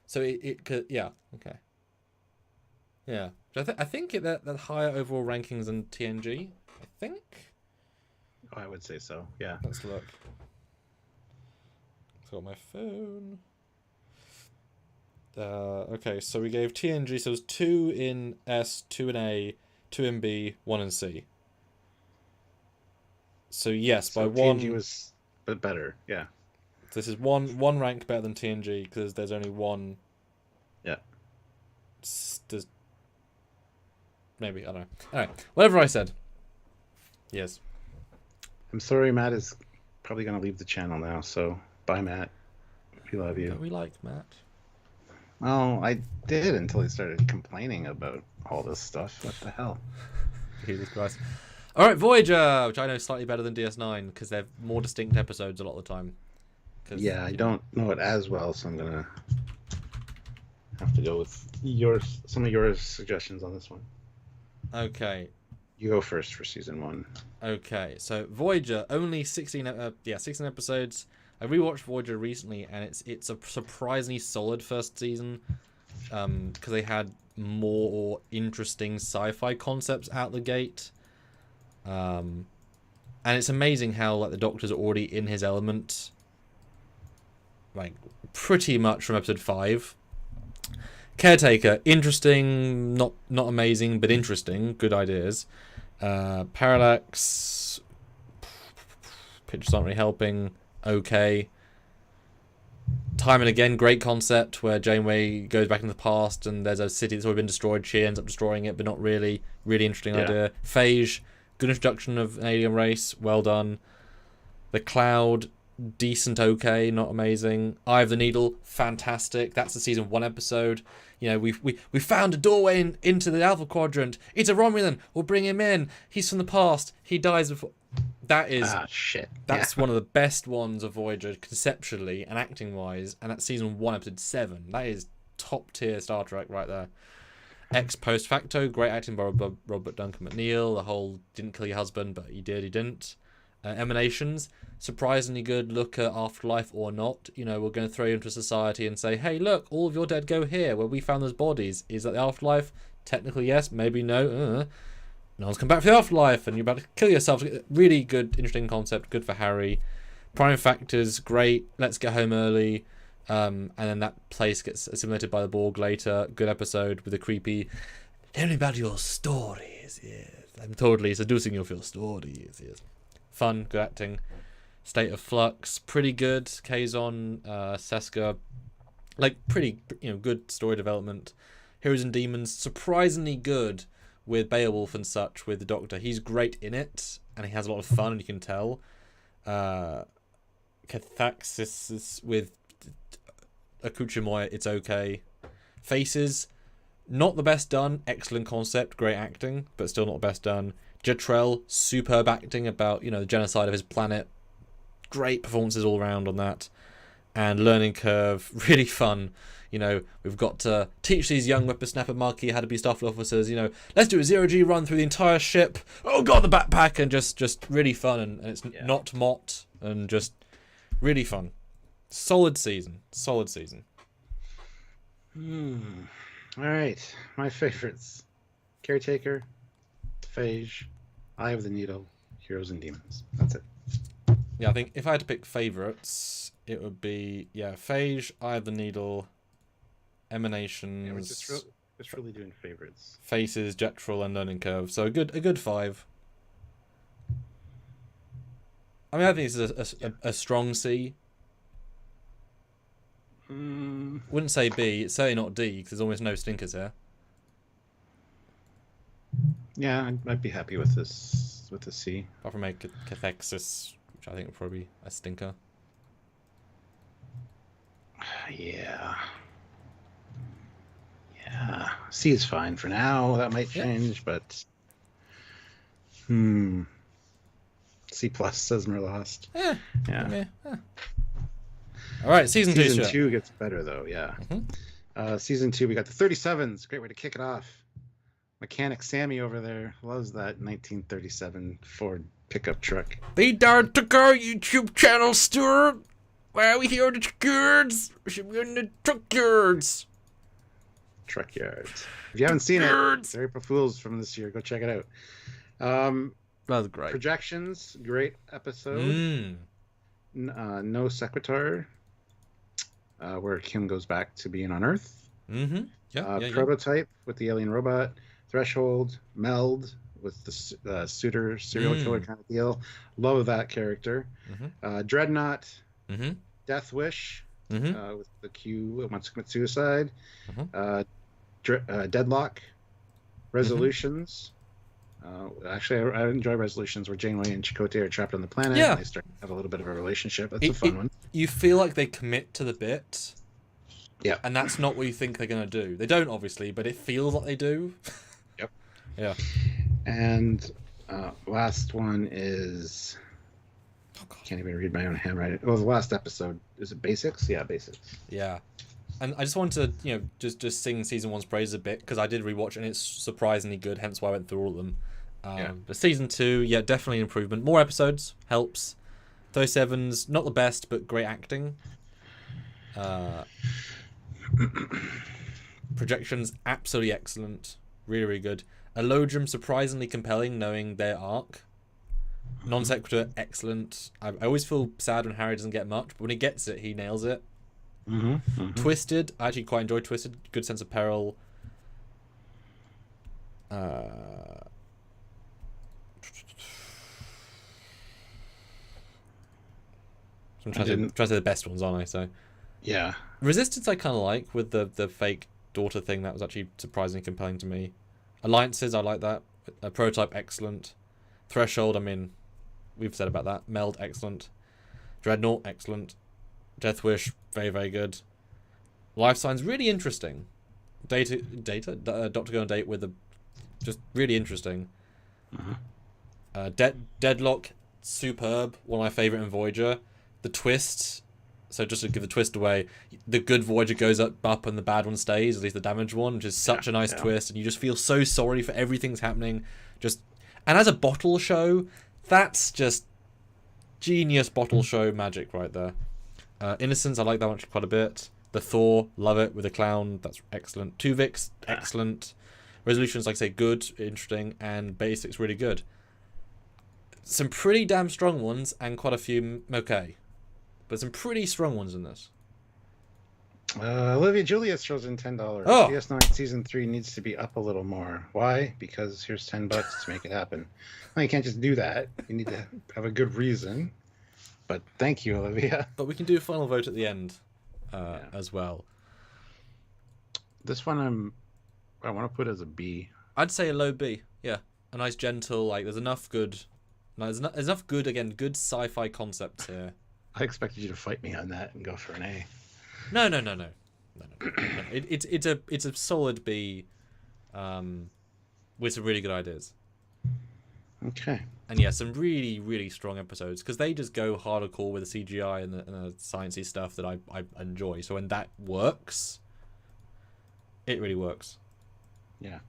So it could yeah okay yeah. I think that higher overall rankings than TNG. I think. oh, I would say so. Yeah. Let's look. I've got my phone. Okay, so we gave TNG, so it was 2 in S, 2 in A, 2 in B, 1 in C. So yes, So by one. TNG was but better. Yeah. This is one rank better than TNG because there's only one. Yeah. There's maybe I don't know. All right, whatever I said. Yes. I'm sorry, Matt is probably going to leave the channel now. So bye, Matt. We love you. But we like Matt. Well, I did until he started complaining about all this stuff. What the hell? Jesus Christ. All right, Voyager, which I know is slightly better than DS9 because they're more distinct episodes a lot of the time. Yeah, I don't know it as well, so I'm gonna have to go with some of your suggestions on this one. Okay. You go first for season 1. Okay, so Voyager only 16 episodes. I rewatched Voyager recently, and it's a surprisingly solid first season because they had more interesting sci-fi concepts out the gate. And it's amazing how like the Doctor's already in his element, like pretty much from episode 5. Caretaker, interesting, not amazing, but interesting, good ideas. Parallax, pictures aren't really helping. Okay. Time and again, great concept where Janeway goes back in the past and there's a city that's already been destroyed. She ends up destroying it, but not really. Really interesting idea. Phage, good introduction of an alien race. Well done. The Cloud, decent, okay, not amazing. Eye of the Needle, fantastic. That's the season 1 episode. You know, we found a doorway into the Alpha Quadrant. It's a Romulan. We'll bring him in. He's from the past. He dies before. That is shit. That's one of the best ones of Voyager conceptually and acting wise, and that's season 1, episode 7. That is top tier Star Trek right there. Ex post facto, great acting by Robert Duncan McNeil. The whole didn't kill your husband, but he didn't. Emanations, surprisingly good look at afterlife or not. You know, we're going to throw you into society and say, hey, look, all of your dead go here where we found those bodies. Is that the afterlife? Technically, yes. Maybe no. No one's come back for the afterlife and you're about to kill yourself. Really good, interesting concept. Good for Harry. Prime factors, great. Let's get home early. And then that place gets assimilated by the Borg later. Good episode with a creepy, tell me about your stories. Yes. I'm totally seducing you with your stories. Yes. Fun, good acting. State of Flux, pretty good. Kazon, Seska, like pretty, good story development. Heroes and Demons, surprisingly good with Beowulf and such with the Doctor. He's great in it, and he has a lot of fun, and you can tell. Cathaxis with Accoutrement, it's okay. Faces, not the best done. Excellent concept, great acting, but still not the best done. Jetrel, superb acting about, the genocide of his planet. Great performances all around on that. And Learning Curve, really fun. We've got to teach these young whippersnapper Marquis how to be staff officers. Let's do a 0G run through the entire ship. Oh god, the backpack, and just really fun, and it's not mott, and just really fun. Solid season. All right, my favorites: Caretaker, Phage, Eye of the Needle, Heroes and Demons. That's it. Yeah, I think if I had to pick favorites, it would be Phage, Eye of the Needle, Emanations. Yeah, we're just really doing favorites. Faces, Jetrel, and Learning Curve. So a good 5. I mean, I think this is a strong C. Wouldn't say B. It's certainly not D because there's almost no stinkers here. Yeah, I'd be happy with this C. Apart from a Cathexis, which I think would probably be a stinker. Yeah. C is fine for now. That might change, but C plus says Merlost. Yeah. All right, season two. Season 2 gets better, though, yeah. Season 2, we got the 37s. Great way to kick it off. Mechanic Sammy over there loves that 1937 Ford pickup truck. Be down to our YouTube channel, Stuart. Why are we here at the Trekyards? We should be in the Trekyards. Trekyards. If you haven't seen it, they're April Fools from this year. Go check it out. That was great. Projections, great episode. No Sequitur, where Kim goes back to being on Earth. Prototype with the alien robot. Threshold, Meld with the suitor serial killer kind of deal. Love that character. Dreadnought, Death Wish with the Q wants to commit suicide. Deadlock, Resolutions. Actually, I enjoy Resolutions where Janeway and Chakotay are trapped on the planet. And they start to have a little bit of a relationship. That's a fun one. You feel like they commit to the bit. Yeah. And that's not what you think they're going to do. They don't, obviously, but it feels like they do. Yep. Yeah. And last one is... Can't even read my own handwriting. Well, the last episode. Is it Basics? Yeah, Basics. Yeah. And I just wanted to, just sing season 1's praises a bit, because I did rewatch it, and it's surprisingly good, hence why I went through all of them. But season 2, definitely an improvement. More episodes, helps. 37's not the best, but great acting. Projections, absolutely excellent. Really, really good. Elogium, surprisingly compelling, knowing their arc. Non Sequitur, excellent. I always feel sad when Harry doesn't get much, but when he gets it, he nails it. Twisted, I actually quite enjoyed Twisted. Good sense of peril. I'm trying to say the best ones, aren't I? So yeah, Resistance I kind of like, with the fake daughter thing. That was actually surprisingly compelling to me. Alliances, I like that. Prototype, excellent. Threshold, I mean, we've said about that. Meld, excellent. Dreadnought, excellent. Death Wish, very, very good. Life Signs, really interesting. Doctor Go on Date with just really interesting. Deadlock, superb. One of my favourite in Voyager. The twist, so just to give the twist away, the good Voyager goes up and the bad one stays, at least the damaged one, which is such a nice twist, and you just feel so sorry for everything that's happening. And as a bottle show, that's just genius bottle show magic right there. Innocence, I like that one quite a bit. The Thor, love it, with the clown, that's excellent. Tuvix, excellent. Resolutions, like I say, good, interesting, and Basics, really good. Some pretty damn strong ones, and quite a few okay. But some pretty strong ones in this. Olivia Julius throws in $10. DS9 Season 3 needs to be up a little more. Why? Because here's $10 to make it happen. Well, you can't just do that. You need to have a good reason. But thank you, Olivia. But we can do a final vote at the end as well. This one I want to put as a B. I'd say a low B. Yeah, a nice gentle, like there's enough good. No, there's enough good, again, good sci-fi concepts here. I expected you to fight me on that and go for an A. No. It's a solid B, with some really good ideas. Okay. And yeah, some really, really strong episodes, because they just go hardcore with the CGI and the sciencey stuff that I enjoy. So when that works, it really works. Yeah.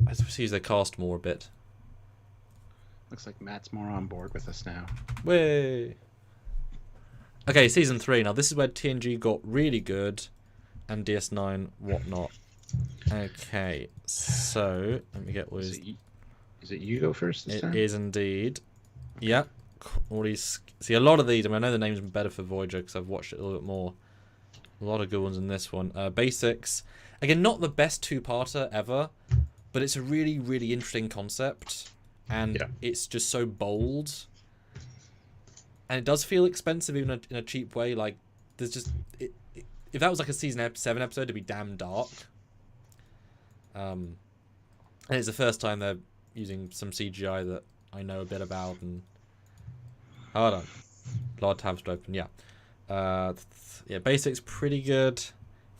I suppose use their cast more a bit. Looks like Matt's more on board with us now. Way. Okay, season 3. Now this is where TNG got really good, and DS9 whatnot. Okay, so let me get what is. Is it you go first this time? It is indeed. Yeah. All these. See, a lot of these. I know the names are better for Voyager because I've watched it a little bit more. A lot of good ones in this one. Basics. Again, not the best two-parter ever, but it's a really, really interesting concept. And it's just so bold. And it does feel expensive even in a cheap way. Like, there's just... if that was like a season 7 episode, it'd be damn dark. And it's the first time they're using some CGI that I know a bit about. And hold on. A lot of tabs to open, yeah. Basics, pretty good.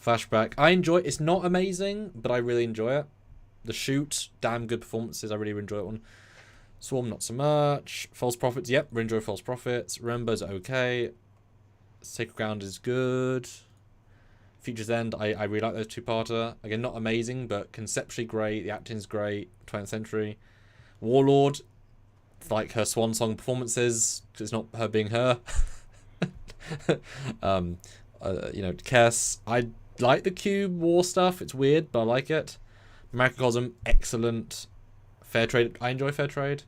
Flashback. I enjoy it. It's not amazing, but I really enjoy it. The Shoot, damn good performances. I really enjoy that one. Swarm, not so much. False Prophets, yep, we enjoy False Prophets. Remember's okay. Sacred Ground is good. Future's End, I really like those two-parter. Again, not amazing, but conceptually great. The acting's great. 20th Century. Warlord, it's like her swan song performances. It's not her being her. Kess. I like the Cube War stuff. It's weird, but I like it. Macrocosm, excellent. Fair Trade, I enjoy Fair Trade.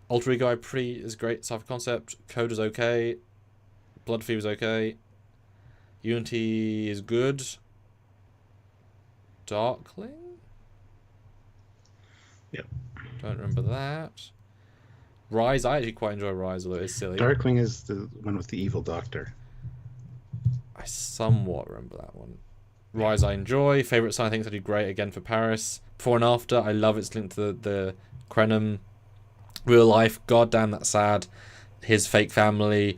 Alter Ego, is great. Sci-fi concept. Code is okay. Blood Fever's okay. Unity is good. Darkling? Yep. Don't remember that. Rise, I actually quite enjoy Rise, although it's silly. Darkling is the one with the evil doctor. I somewhat remember that one. Rise, I enjoy. Favorite sign, I think, is actually great again for Paris. Before and After, I love its link to the Krenim. Real life, goddamn, that's sad. His fake family,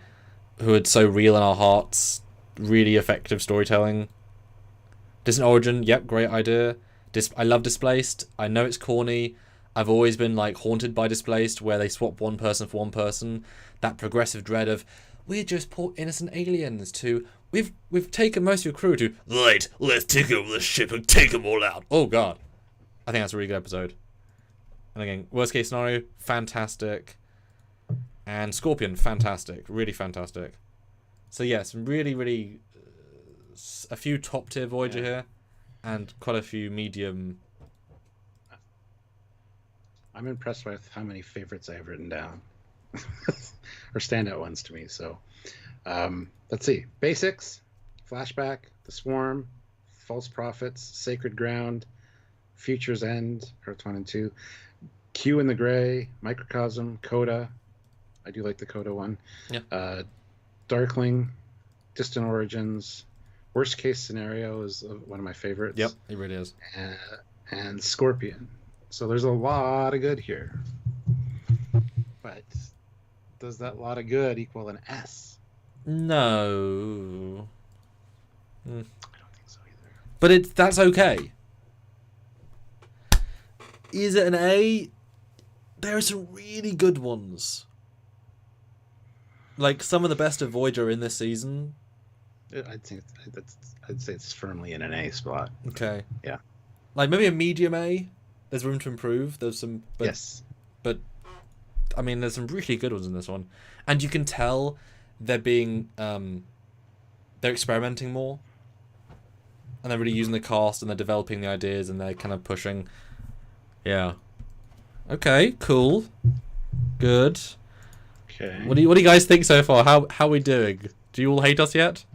who are so real in our hearts. Really effective storytelling. Distant Origin, yep, great idea. I love Displaced. I know it's corny. I've always been like haunted by Displaced, where they swap one person for one person. That progressive dread of, we're just poor innocent aliens, to we've taken most of your crew, to right, let's take over the ship and take them all out. Oh god, I think that's a really good episode. And again, worst case scenario, fantastic. And Scorpion, fantastic, really fantastic. So yeah, some really a few top tier Voyager here, and quite a few medium. I'm impressed with how many favorites I have written down, or standout ones to me. So, let's see: Basics, Flashback, The Swarm, False Prophets, Sacred Ground, Future's End, Earth 1 and 2, Q in the Gray, Microcosm, Coda. I do like the Coda one. Yeah. Darkling, Distant Origins, Worst Case Scenario is one of my favorites. Yep, it really is. And Scorpion. So there's a lot of good here. But does that lot of good equal an S? No. I don't think so either. But that's okay. Is it an A? There are some really good ones. Like, some of the best of Voyager in this season. I'd say it's firmly in an A spot. Okay. Yeah. Like, maybe a medium A. There's room to improve. There's some... But, yes. But, I mean, there's some really good ones in this one. And you can tell they're being... they're experimenting more. And they're really using the cast, and they're developing the ideas, and they're kind of pushing. Yeah. Okay, cool. Good. Okay. What do you guys think so far? How are we doing? Do you all hate us yet?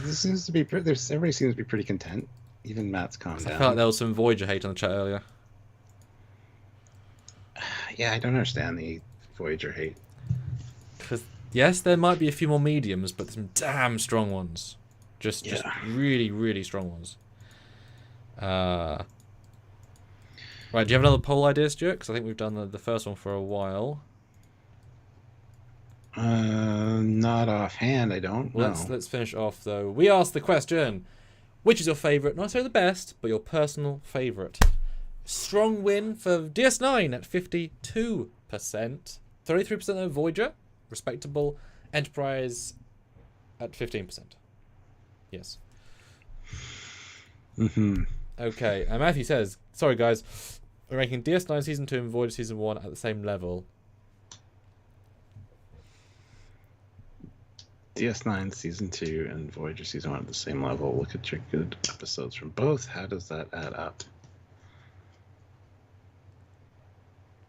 This seems to be everybody seems to be pretty content. Even Matt's calmed down. I felt like there was some Voyager hate on the chat earlier. Yeah, I don't understand the Voyager hate. Because yes, there might be a few more mediums, but some damn strong ones. Just really strong ones. Right, do you have another poll idea, Stuart? Because I think we've done the first one for a while. Not offhand, I don't. Well, let's finish off though. We asked the question: which is your favourite? Not necessarily the best, but your personal favourite. Strong win for DS9 at 52%. 33% of Voyager, respectable. Enterprise at 15%. Yes. Mm-hmm. Okay, and Matthew says, sorry guys, we're ranking DS9 Season 2 and Voyager Season 1 at the same level. DS9 Season 2 and Voyager Season 1 at the same level. Look at your good episodes from both. How does that add up?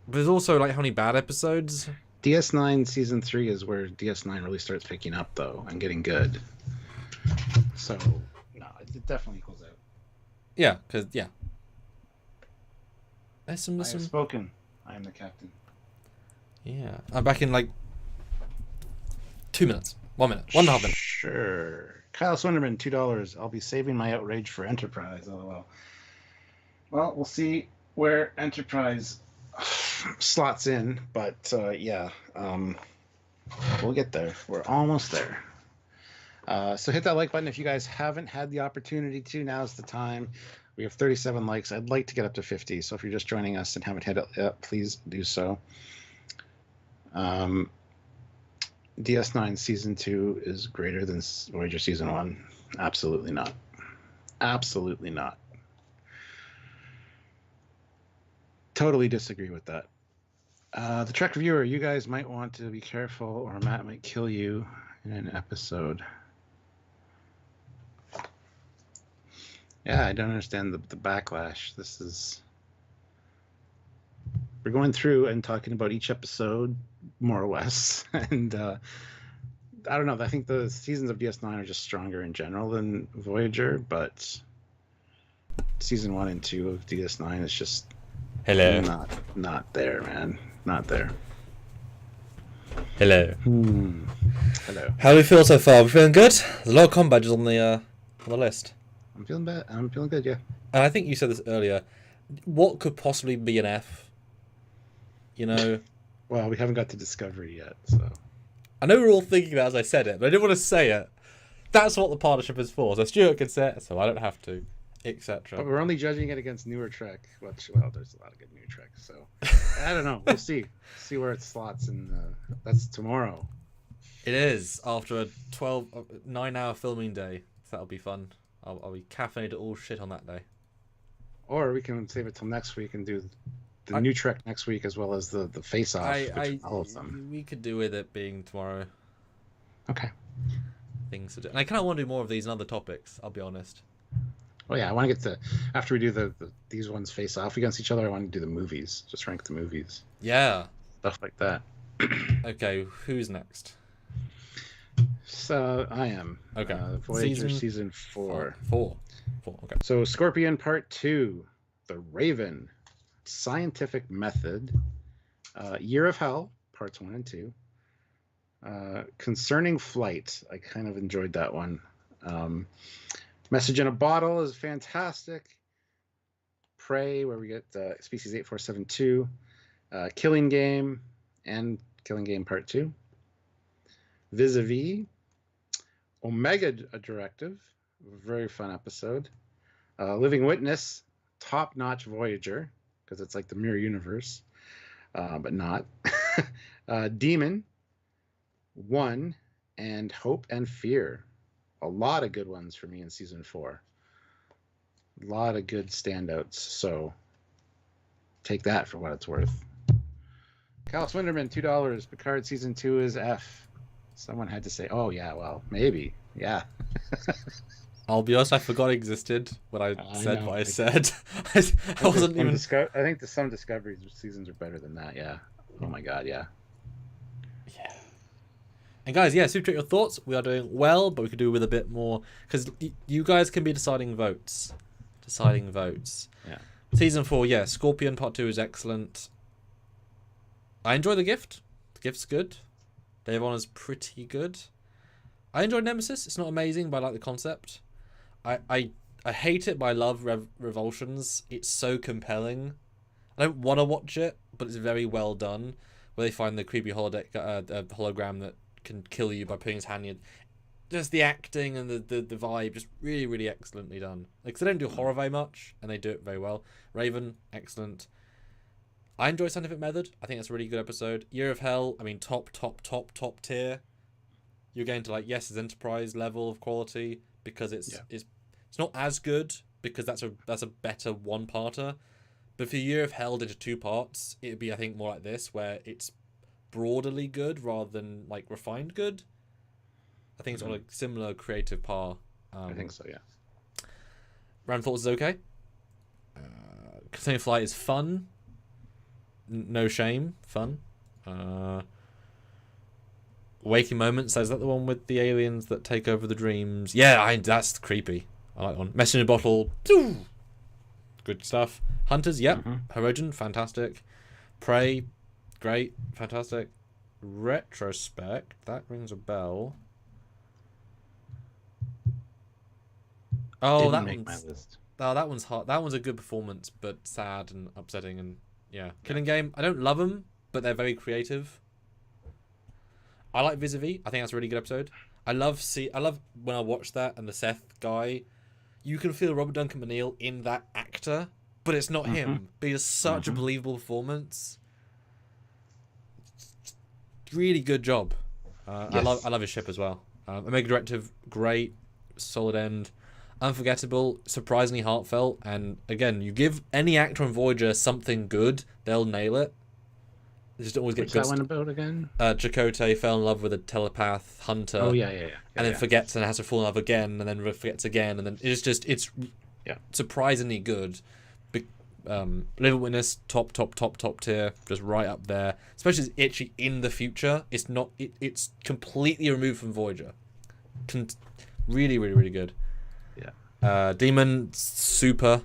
But there's also, like, how many bad episodes? DS9 Season 3 is where DS9 really starts picking up, though, and getting good. So, no, it definitely equals out. Yeah, because, yeah. I have spoken. I am the captain. Yeah. I'm back in, like, 2 minutes. 1 minute. 1.5 minutes. Sure. Kyle Swinderman, $2. I'll be saving my outrage for Enterprise. LOL. Well, we'll see where Enterprise slots in, but yeah, we'll get there. We're almost there. So hit that like button if you guys haven't had the opportunity to. Now's the time. We have 37 likes. I'd like to get up to 50. So if you're just joining us and haven't hit it yet, please do so. DS9 Season 2 is greater than Voyager Season 1? Absolutely not. Absolutely not. Totally disagree with that. The Trek reviewer, you guys might want to be careful or Matt might kill you in an episode. Yeah, I don't understand the backlash. We're going through and talking about each episode, more or less. And I don't know. I think the seasons of DS9 are just stronger in general than Voyager, but Season 1 and 2 of DS9 is just not there, man. Not there. Hello. Hello. How do we feel so far? We're feeling good? There's a lot of com badges on the list. I'm feeling bad. I'm feeling good, yeah. And I think you said this earlier. What could possibly be an F? You know? Well, we haven't got to Discovery yet, so. I know we're all thinking that as I said it, but I didn't want to say it. That's what the partnership is for. So Stuart can say it, so I don't have to, etc. But we're only judging it against newer Trek. Well, there's a lot of good new Trek, so I don't know. We'll see. See where it slots, and that's tomorrow. It is after a 9-hour filming day. So that'll be fun. I'll be caffeinated all shit on that day. Or we can save it till next week and do the new Trek next week, as well as the Face Off, which all of them. We could do with it being tomorrow. Okay. Things to do. And I kind of want to do more of these and other topics, I'll be honest. Oh yeah, I want to get to, after we do these ones face off against each other, I want to do the movies. Just rank the movies. Yeah. Stuff like that. Okay, who's next? So I am. Okay. Voyager season 4. 4. Okay. So Scorpion Part 2, The Raven, Scientific Method, Year of Hell, Parts 1 and 2. Concerning Flight, I kind of enjoyed that one. Message in a Bottle is fantastic. Prey, where we get Species 8472. Killing Game and Killing Game Part 2. Vis-a-vis. Omega Directive, very fun episode. Living Witness, top-notch Voyager, because it's like the mirror universe, but not. Demon, 1, and Hope and Fear. A lot of good ones for me in season 4. A lot of good standouts, so take that for what it's worth. Cal Swinderman, $2. Picard season 2 is F. Someone had to say, oh yeah, well, maybe. Yeah. I'll be honest, I forgot it existed when I said what I said. I wasn't even... I think some Discovery seasons are better than that, yeah. Oh my god, yeah. Yeah. And guys, yeah, super your thoughts. We are doing well, but we could do with a bit more, because you guys can be deciding votes. Yeah. Season 4, yeah, Scorpion Part 2 is excellent. I enjoy The Gift. The Gift's good. Day of Honor's pretty good. I enjoyed Nemesis. It's not amazing, but I like the concept. I hate it, but I love Revulsions. It's so compelling. I don't want to watch it, but it's very well done. Where they find the creepy hologram that can kill you by putting his hand in. Just the acting and the vibe, just really, really excellently done. Like, they don't do horror very much, and they do it very well. Raven, excellent. I enjoy Scientific Method. I think that's a really good episode. Year of Hell, I mean, top tier. You're getting to, like, yes, it's Enterprise level of quality, because it's not as good, because that's a better one-parter. But if Year of Hell did 2 parts, it'd be, I think, more like this, where it's broadly good rather than, like, refined good. I think it's on a similar creative par. I think so, yeah. Rand Thoughts is okay. Concerning Flight is fun. No shame, fun. Waking Moments, is that the one with the aliens that take over the dreams? Yeah, that's creepy. I like that one. Message in a Bottle, good stuff. Hunters, yep. Herogen, fantastic. Prey, great, fantastic. Retrospect, that rings a bell. Oh, that one's, my list. Oh, that one's hard. That one's a good performance, but sad and upsetting, and yeah. Killing Game, I don't love them, but they're very creative. I like Vis-a-Vis. I think that's a really good episode. I love when I watch that, and the Seth guy. You can feel Robert Duncan McNeil in that actor, but it's not him. But he does such a believable performance. Really good job. Yes. I love his ship as well. Omega Directive, great, solid end, unforgettable, surprisingly heartfelt, and again, you give any actor on Voyager something good, they'll nail it. They just always get What's good. that one about again? Chakotay fell in love with a telepath hunter. Oh yeah. And then forgets and has to fall in love again, and then forgets again, and then it's Yeah. surprisingly good. Living Witness, top tier, just right up there. Especially as it's actually in the future. It's not. It's completely removed from Voyager. Really, really, really good. Yeah. Demon, super,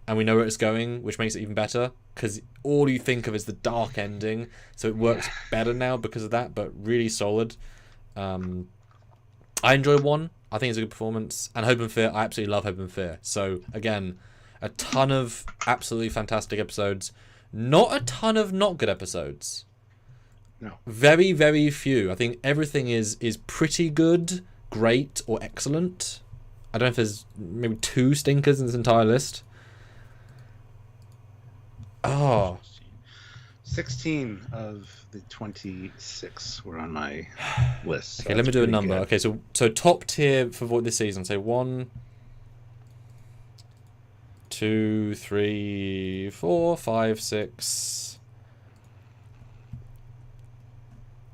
and we know where it's going, which makes it even better. Because all you think of is the dark ending, so it works better now because of that. But really solid. I enjoy one. I think it's a good performance. And Hope and Fear, I absolutely love Hope and Fear. So again, a ton of absolutely fantastic episodes. Not a ton of not good episodes. No. Very, very few. I think everything is pretty good, great, or excellent. I don't know if there's maybe 2 stinkers in this entire list. Oh. 16 of the 26 were on my list. So okay, let me do a number. Good. Okay, so top tier for this season. Say 1, 2, 3, 4, 5, 6,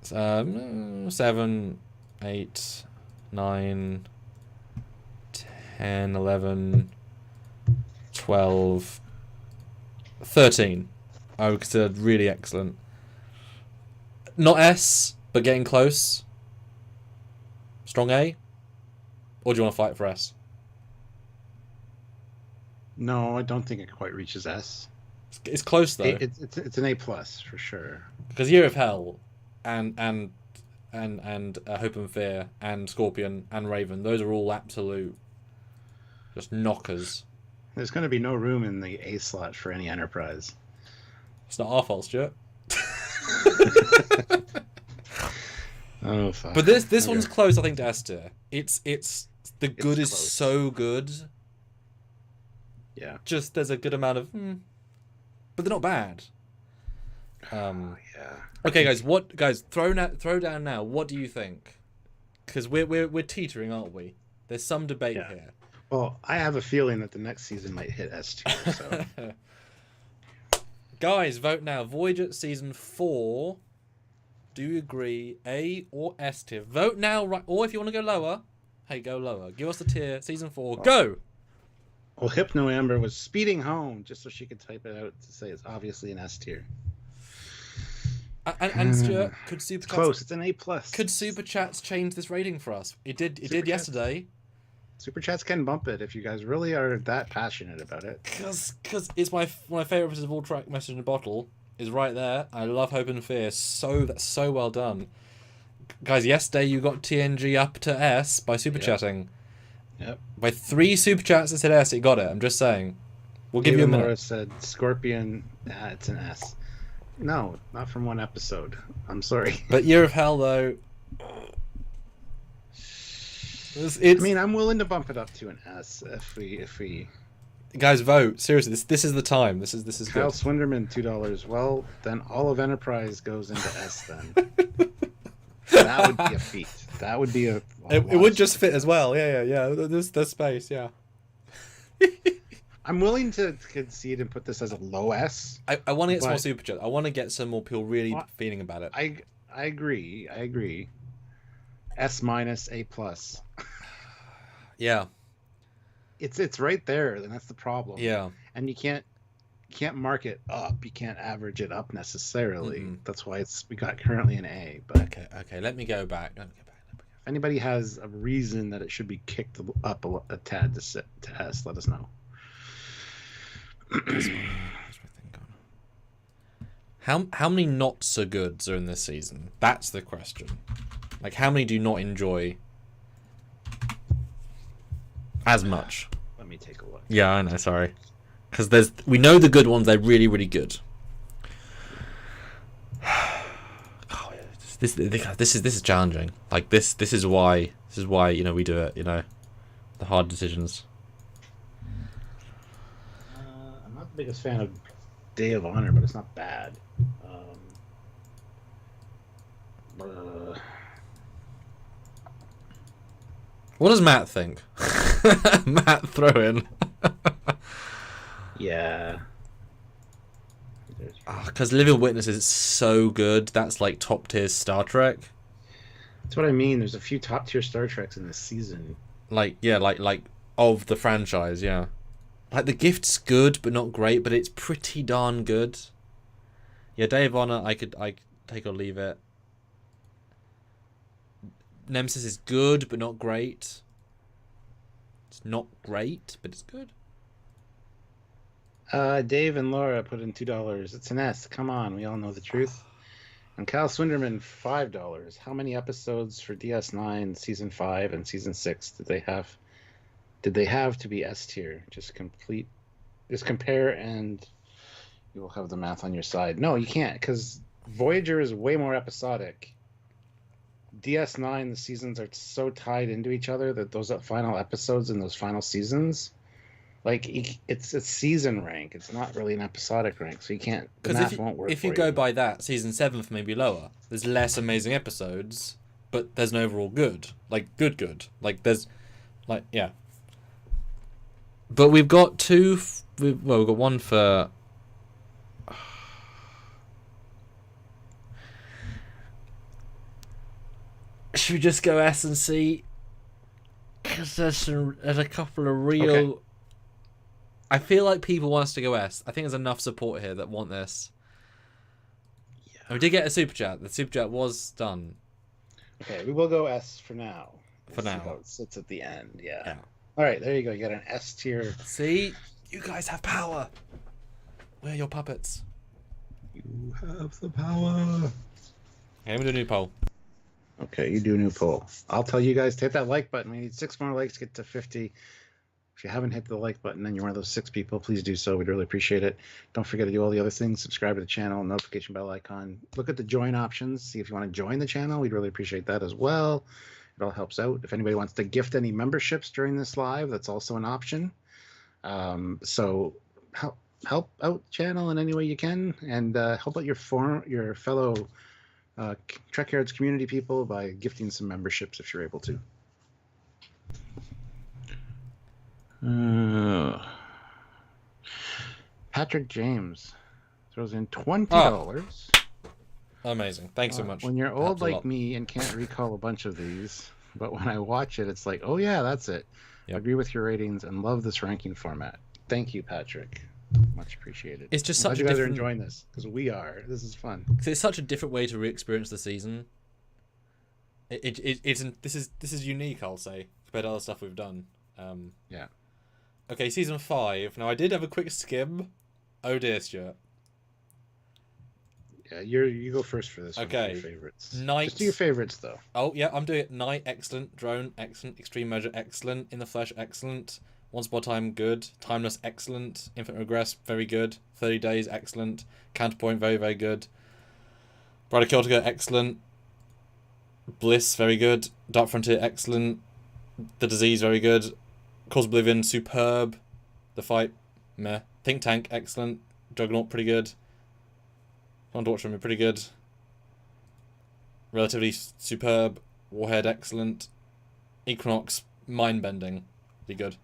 7, 8, 9, 10, 11, 12, 13. I would consider really excellent. Not S, but getting close. Strong A? Or do you want to fight for S? No, I don't think it quite reaches S. It's close though. It's an A plus for sure. Because Year of Hell and Hope and Fear and Scorpion and Raven, those are all absolute just knockers. There's going to be no room in the A slot for any Enterprise. It's not our fault, Stuart. Oh fuck. But this one's close, I think, to S tier. It's the good is close. so good. Yeah. Just there's a good amount of but they're not bad. Yeah. Okay, guys, throw down now. What do you think? Because we're teetering, aren't we? There's some debate here. Well, I have a feeling that the next season might hit S tier. So. Guys, vote now. Voyager season 4. Do you agree? A or S tier? Vote now, right? Or if you want to go lower, hey, go lower. Give us the tier. Season 4. Go. Well, Hypno Amber was speeding home just so she could type it out to say it's obviously an S tier. And Stuart, could super It's close. It's an A plus. Could super chats change this rating for us? It did yesterday. Super chats can bump it if you guys really are that passionate about it. Because it's my favorite episode of all track message in a bottle is right there. I love Hope and Fear. That's so well done, guys. Yesterday you got TNG up to S by super chatting. Yep. By 3 super chats that said S, it got it. I'm just saying. We'll give you a minute. Laura said Scorpion. It's an S. No, not from one episode. I'm sorry. But Year of Hell though. I mean, I'm willing to bump it up to an S if we. Guys, vote seriously. This is the time. This is Kyle good. Swinderman $2. Well, then all of Enterprise goes into S. Then that would be a feat. That would be a. It would just fit as well. Yeah. There's space. Yeah. I'm willing to concede and put this as a low S. I want to get some more super chats. I want to get some more people really feeling about it. I agree. S minus A plus. Yeah. It's right there, and that's the problem. Yeah. And you can't mark it up. You can't average it up necessarily. Mm-hmm. That's why we got currently an A. But Okay. Let me go back. if anybody has a reason that it should be kicked up a tad to S, let us know. How many not so goods are in this season? That's the question. Like, how many do you not enjoy as much? Let me take a look. Yeah, I know. Sorry, because we know the good ones. They're really, really good. Oh, this is challenging. Like this is why we do it. The hard decisions. I'm not the biggest fan of Day of Honor, but it's not bad. What does Matt think? Matt throw in. Yeah. Because Living Witness is so good. That's like top tier Star Trek. That's what I mean. There's a few top tier Star Treks in this season. Like of the franchise, yeah. Like The Gift's good, but not great, but it's pretty darn good. Yeah, Day of Honor, I take or leave it. Nemesis is good, but not great. It's not great, but it's good. Dave and Laura put in $2. It's an S. Come on, we all know the truth. And Kyle Swinderman, $5. How many episodes for DS9 season 5 and season 6 did they have? Did they have to be S tier? Just compare, and you will have the math on your side. No, you can't, because Voyager is way more episodic. DS9, the seasons are so tied into each other that those final episodes in those final seasons, like, it's a season rank. It's not really an episodic rank, so you can't. The math won't work. If you go by that, season 7 may be lower. There's less amazing episodes, but there's an overall good. Like good. Like there's, like yeah. But we've got two. We've got one for. Should we just go S and C? Because there's a couple of real. Okay. I feel like people want us to go S. I think there's enough support here that want this. Yeah. And we did get a super chat. The super chat was done. Okay, we will go S for now. For now. See how it sits at the end. Yeah. All right, there you go. You got an S tier. See, you guys have power. We're your puppets. You have the power. Okay, we'll do a new poll. Okay, you do a new poll. I'll tell you guys to hit that like button. We need 6 more likes to get to 50. If you haven't hit the like button and you're one of those 6 people, please do so. We'd really appreciate it. Don't forget to do all the other things. Subscribe to the channel, notification bell icon. Look at the join options. See if you want to join the channel. We'd really appreciate that as well. It all helps out. If anybody wants to gift any memberships during this live, that's also an option. So help out the channel in any way you can, and help out your fellow Trekyards community people by gifting some memberships if you're able to. Patrick James throws in $20. Amazing. Thanks so much. When you're old like me and can't recall a bunch of these, but when I watch it, it's like, oh yeah, that's it. Yep. I agree with your ratings and love this ranking format. Thank you, Patrick. Much appreciated. It's just such a different... you guys are enjoying this, because we are. This is fun. It's such a different way to re-experience the season. This is unique, I'll say, compared to other stuff we've done. Yeah. Okay, season 5. Now I did have a quick skim. Oh dear, Stuart. Yeah, you go first for this. Okay. One, your favorites. Night. Just do your favorites though. Oh yeah, I'm doing it. Night, excellent. Drone, excellent. Extreme Measure, excellent. In the Flesh, excellent. Once Upon a Time, good. Timeless, excellent. Infinite Regress, very good. 30 Days, excellent. Counterpoint, very, very good. Bride of Keltica, excellent. Bliss, very good. Dark Frontier, excellent. The Disease, very good. Cause of Oblivion, superb. The Fight, meh. Think Tank, excellent. Juggernaut, pretty good. Condortrum, pretty good. Relatively superb. Warhead, excellent. Equinox, mind-bending, pretty good.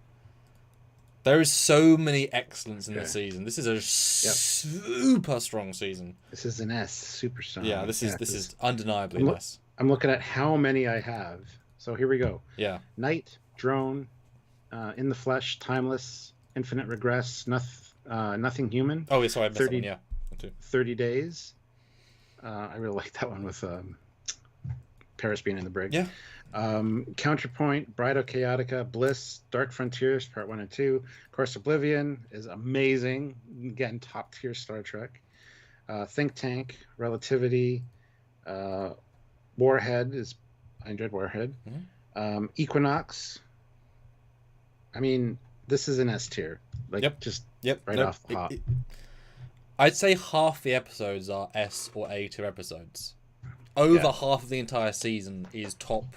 There is so many excellence in this season. This is a super strong season. This is an S, super strong. Yeah, this is undeniably an S. I'm looking at how many I have. So here we go. Yeah. Night, Drone, In the Flesh, Timeless, Infinite Regress, Nothing Human. Oh, yeah, sorry, I missed 30, that one, yeah. 30 Days. I really like that one with Paris being in the brig. Yeah. Counterpoint, Bride of Chaotica, Bliss, Dark Frontiers, Part 1 and 2. Course Oblivion is amazing. Again, top tier Star Trek. Think Tank, Relativity, Warhead I enjoyed Warhead. Mm-hmm. Equinox. I mean, this is an S tier. Right off the hop. I'd say half the episodes are S or A tier episodes. Over half of the entire season is top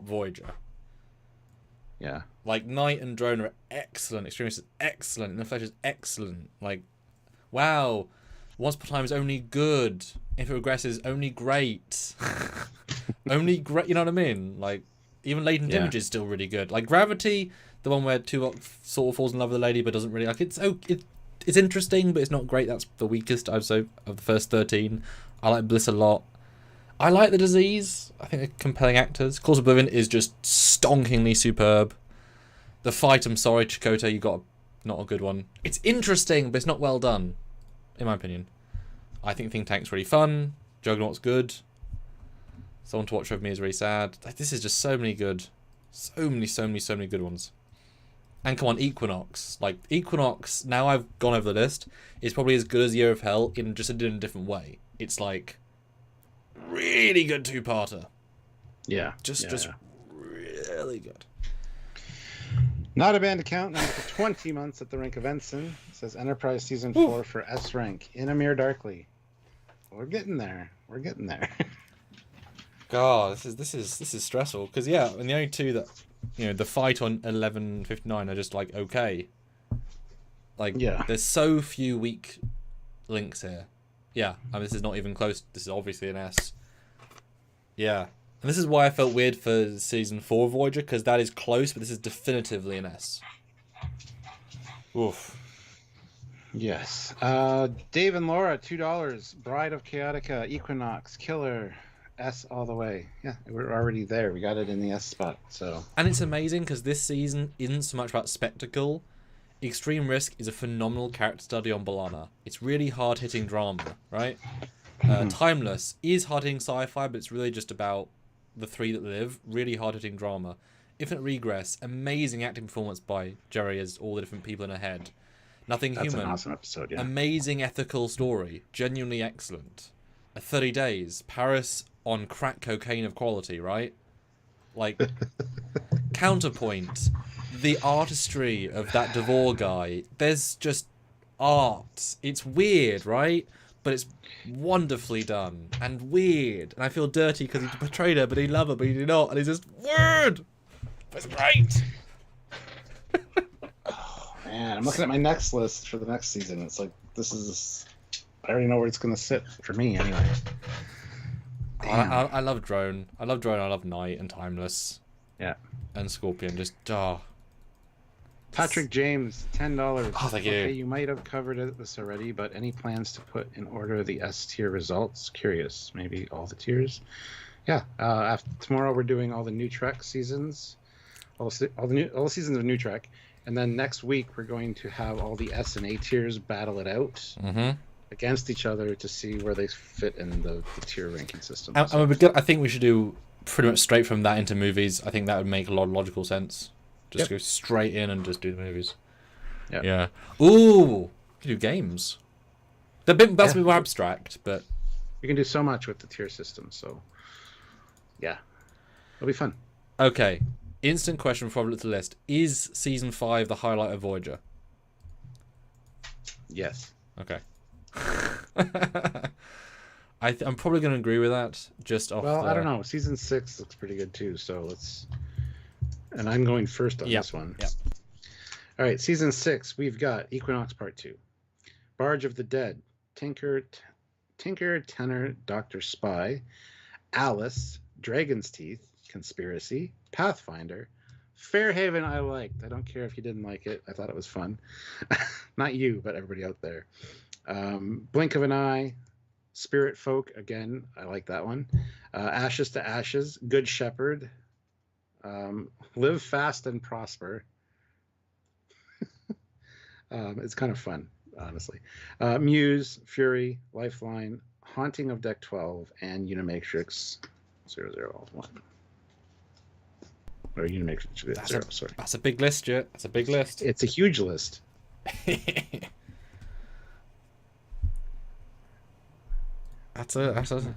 Voyager. Yeah. Like Night and Drone are excellent. Extremist is excellent. And the Flesh is excellent. Like, wow. Once Upon a Time is only good. Infinite Regress is only great. Only great. You know what I mean? Like, Even Latent Image is still really good. Like Gravity, the one where Tuvok sort of falls in love with a lady but doesn't really like it. It's interesting, but it's not great. That's the weakest, I'd say, of the first 13. I like Bliss a lot. I like The Disease. I think they're compelling actors. Course of Oblivion is just stonkingly superb. The Fight, I'm sorry, Chakotay, you got not a good one. It's interesting, but it's not well done, in my opinion. I think Think Tank's really fun. Juggernaut's good. Someone to Watch Over Me is really sad. Like, this is just so many good, so many good ones. And come on, Equinox. Like, Equinox, now I've gone over the list, is probably as good as Year of Hell in just a different way. It's like really good two-parter. Yeah. Just really good. Not a band account, number 20 months at the rank of Ensign. It says Enterprise Season 4 for S rank. In Amir Darkly. We're getting there. We're getting there. God, this is stressful. Because, and the only two that, the Fight on 1159 are just like, okay. Like, there's so few weak links here. Yeah, I mean, this is not even close. This is obviously an S. Yeah. And this is why I felt weird for Season 4 of Voyager, because that is close, but this is definitively an S. Oof. Yes. Dave and Laura, $2. Bride of Chaotica, Equinox, Killer, S all the way. Yeah, we're already there. We got it in the S spot. So. And it's amazing, because this season isn't so much about spectacle. Extreme Risk is a phenomenal character study on B'Elanna. It's really hard-hitting drama, right? Timeless is hard-hitting sci-fi, but it's really just about the three that live. Really hard-hitting drama. Infinite Regress, amazing acting performance by Jerry as all the different people in her head. Nothing That's Human, an awesome episode, yeah. Amazing ethical story, genuinely excellent. 30 Days, Paris on crack cocaine of quality, right? Like, Counterpoint, the artistry of that Devore guy. There's just art. It's weird, right? But it's wonderfully done and weird. And I feel dirty because he betrayed her, but he loved her, but he did not. And it's just weird. But it's great. Oh, man. I'm looking at my next list for the next season. It's like, I already know where it's going to sit for me anyway. I love Drone. I love Night and Timeless. Yeah. And Scorpion. Just, Patrick James, $10. Oh, thank you. Okay, you might have covered this already, but any plans to put in order the S tier results? Curious. Maybe all the tiers? Yeah. Tomorrow we're doing all the new Trek seasons, all the seasons of new Trek, and then next week we're going to have all the S and A tiers battle it out against each other to see where they fit in the tier ranking system. I think we should do pretty much straight from that into movies. I think that would make a lot of logical sense. Just go straight in and just do the movies. Yep. Yeah. Ooh, you do games. That's a bit more abstract, but you can do so much with the tier system. So, yeah, it'll be fun. Okay. Instant question before I look at the list: is season 5 the highlight of Voyager? Yes. Okay. I'm probably going to agree with that. I don't know. Season 6 looks pretty good too. So let's. And I'm going first on this one. Yep. All right, Season 6, we've got Equinox Part 2. Barge of the Dead. Tinker, Tenor, Dr. Spy. Alice. Dragon's Teeth. Conspiracy. Pathfinder. Fairhaven I liked. I don't care if you didn't like it. I thought it was fun. Not you, but everybody out there. Blink of an Eye. Spirit Folk. Again, I like that one. Ashes to Ashes. Good Shepherd. Live Fast and Prosper. It's kind of fun, honestly. Muse, Fury, Lifeline, Haunting of Deck 12, and Unimatrix 001. Or Unimatrix 0, sorry. That's a big list, Stuart. That's a big list. It's a huge list. That's a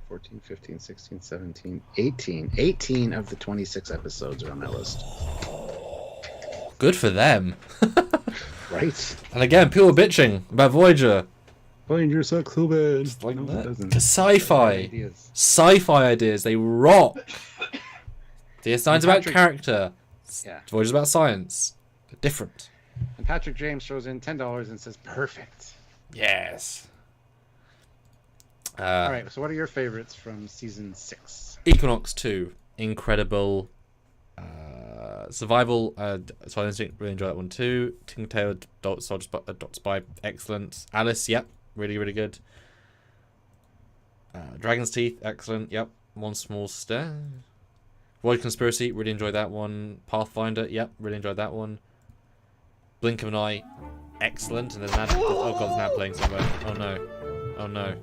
14, 15, 16, 17, 18. 18 of the 26 episodes are on that list. Good for them. Right. And again, people bitching about Voyager. Voyager sucks so bad. Like no, it doesn't. Sci-fi ideas, they rock. DS9's about character. Yeah. Voyager's about science. They're different. And Patrick James throws in $10 and says, perfect. Yes. All right, so what are your favorites from Season 6? Equinox 2. Incredible. Survival, so I didn't really enjoy that one too. Tinker Tailor Dot Spy, excellent. Alice, yep, really, really good. Dragon's Teeth, excellent, yep. One Small Step. Void Conspiracy, really enjoyed that one. Pathfinder, yep, really enjoyed that one. Blink of an Eye, excellent. And there's an ad. Oh god, there's an ad playing somewhere. Oh no. Oh no.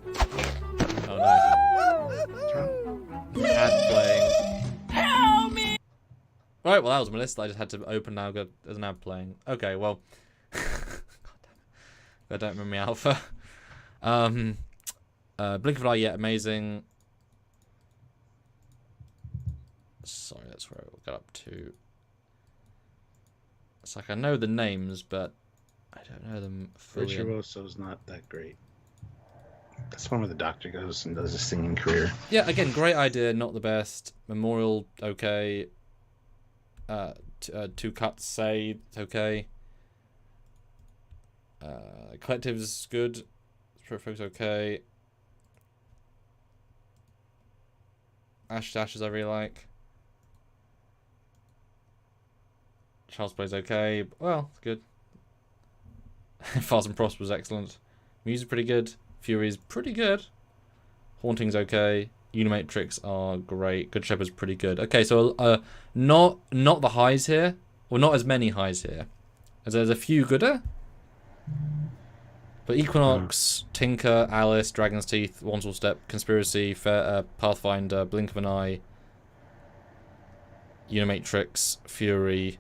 Oh no. Ad playing. Help me! Alright, well that was my list. I just had to open now. There's an ad playing. Okay, well. God damn it. I don't remember my alpha. Blink of an Eye, yeah, amazing. Sorry, that's where we'll get up to. It's like I know the names, but I don't know them fully. Virtuoso's not that great. That's one where the doctor goes and does a singing career. Yeah, again, great idea, not the best. Memorial, okay. Two Cuts, say, it's okay. Collective's good. Spirit Folks, okay. Ashes, I really like. Child's Play's okay. Well, it's good. Fast and Prosper's excellent. Music's pretty good. Fury's pretty good. Haunting's okay. Unimatrix are great. Good Shepherd's pretty good. Okay, so not the highs here. Well, not as many highs here. As there's a few gooder. But Equinox, Tinker, Alice, Dragon's Teeth, One Small Step, Conspiracy, Pathfinder, Blink of an Eye, Unimatrix, Fury.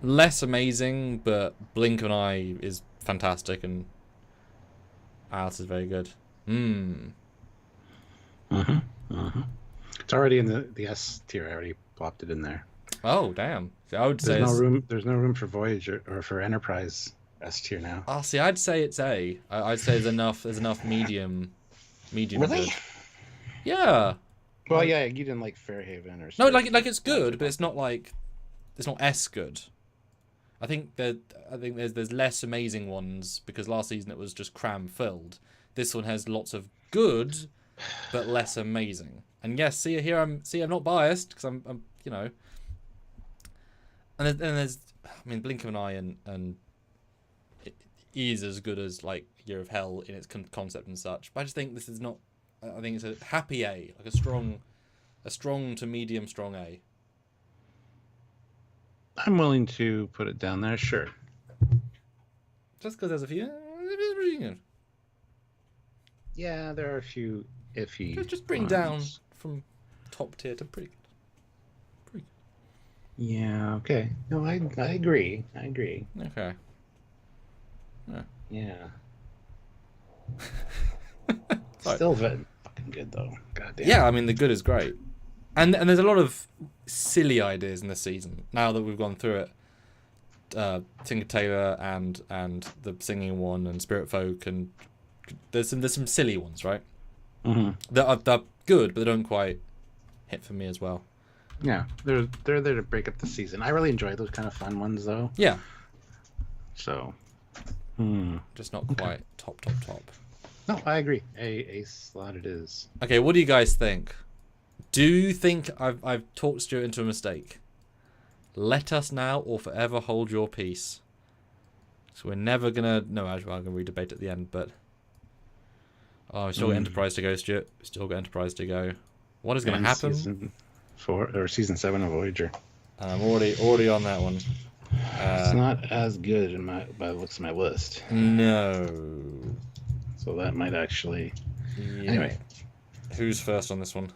Less amazing, but Blink of an Eye is fantastic and Alice is very good. It's already in the S tier. I already plopped it in there. Oh damn! So I would say there's no room for Voyager or for Enterprise S tier now. Oh, see, I'd say it's A. I'd say there's enough medium Really? good. Yeah. Well, yeah, you didn't like Fairhaven or no, like it's good, but it's not like it's not S good. I think there's less amazing ones because last season it was just cram filled. This one has lots of good, but less amazing. And yes, I'm not biased because I'm you know. And there's I mean Blink of an Eye and it is as good as like Year of Hell in its concept and such. But I just think this is not. I think it's a happy A, like a strong to medium strong A. I'm willing to put it down there, sure. Just because there's a few. Yeah, there are a few iffy. Just bring down from top tier to pretty good. Yeah. Okay. No, I agree. Okay. Yeah. Still fucking good though. Goddamn. Yeah, I mean the good is great, and there's a lot of silly ideas in this season. Now that we've gone through it, Tinker Tailor and the singing one and Spirit Folk and there's some silly ones, right? Mm-hmm. They're good, but they don't quite hit for me as well. Yeah, they're there to break up the season. I really enjoy those kind of fun ones though. Yeah. So. Just not quite top. No, I agree. A slot it is. Okay, what do you guys think? Do you think I've talked Stuart into a mistake? Let us now or forever hold your peace. So we're never gonna. No, actually, I'm gonna redebate at the end. But we still got Enterprise to go, Stuart. We still got Enterprise to go. What is gonna happen? Season 4 or season 7 of Voyager. I'm already on that one. It's not as good by the looks of my list. No. So that might actually. Yeah. Anyway, who's first on this one?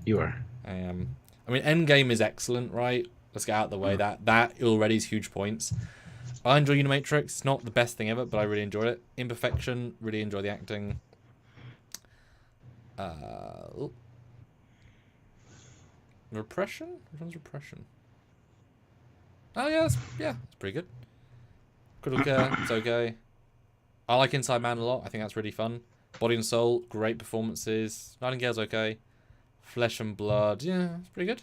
You are. I am. I mean, Endgame is excellent, right? Let's get out of the way. That already is huge points. I enjoy Unimatrix. It's not the best thing ever, but I really enjoyed it. Imperfection, really enjoy the acting. Repression? Which one's Repression? Oh yeah, it's pretty good. Critical Care, it's okay. I like Inside Man a lot. I think that's really fun. Body and Soul, great performances. Nightingale's okay. Flesh and Blood, yeah, it's pretty good.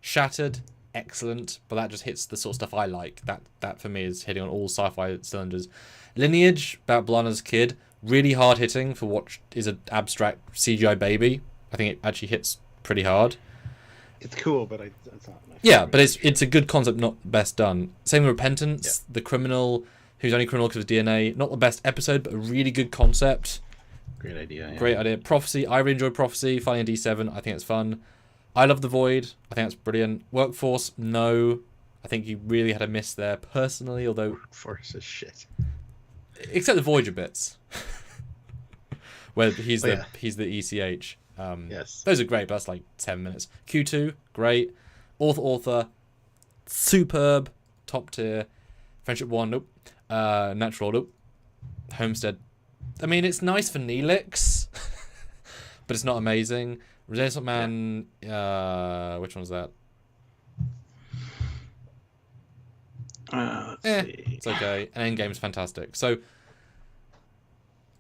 Shattered, excellent, but that just hits the sort of stuff I like. That for me is hitting on all sci-fi cylinders. Lineage, about B'Elanna's kid, really hard hitting for what is an abstract CGI baby. I think it actually hits pretty hard. It's cool, but it's not my favorite. Yeah, but it's a good concept, not best done. Same with Repentance, the criminal who's only criminal because of DNA. Not the best episode, but a really good concept. Great idea. Yeah. Great idea. Prophecy, I really enjoyed Prophecy. Finding D7, I think it's fun. I love The Void. I think that's brilliant. Workforce, no. I think you really had a miss there personally, although... Workforce is shit. Except the Voyager bits. Where he's the ECH. Yes. Those are great, but that's like 10 minutes. Q2, great. Author, superb. Top tier. Friendship 1, nope. Natural, nope. Homestead. I mean, it's nice for Neelix, but it's not amazing. Renaissance Man, which one was that? Let's see. It's okay. And Endgame's fantastic. So,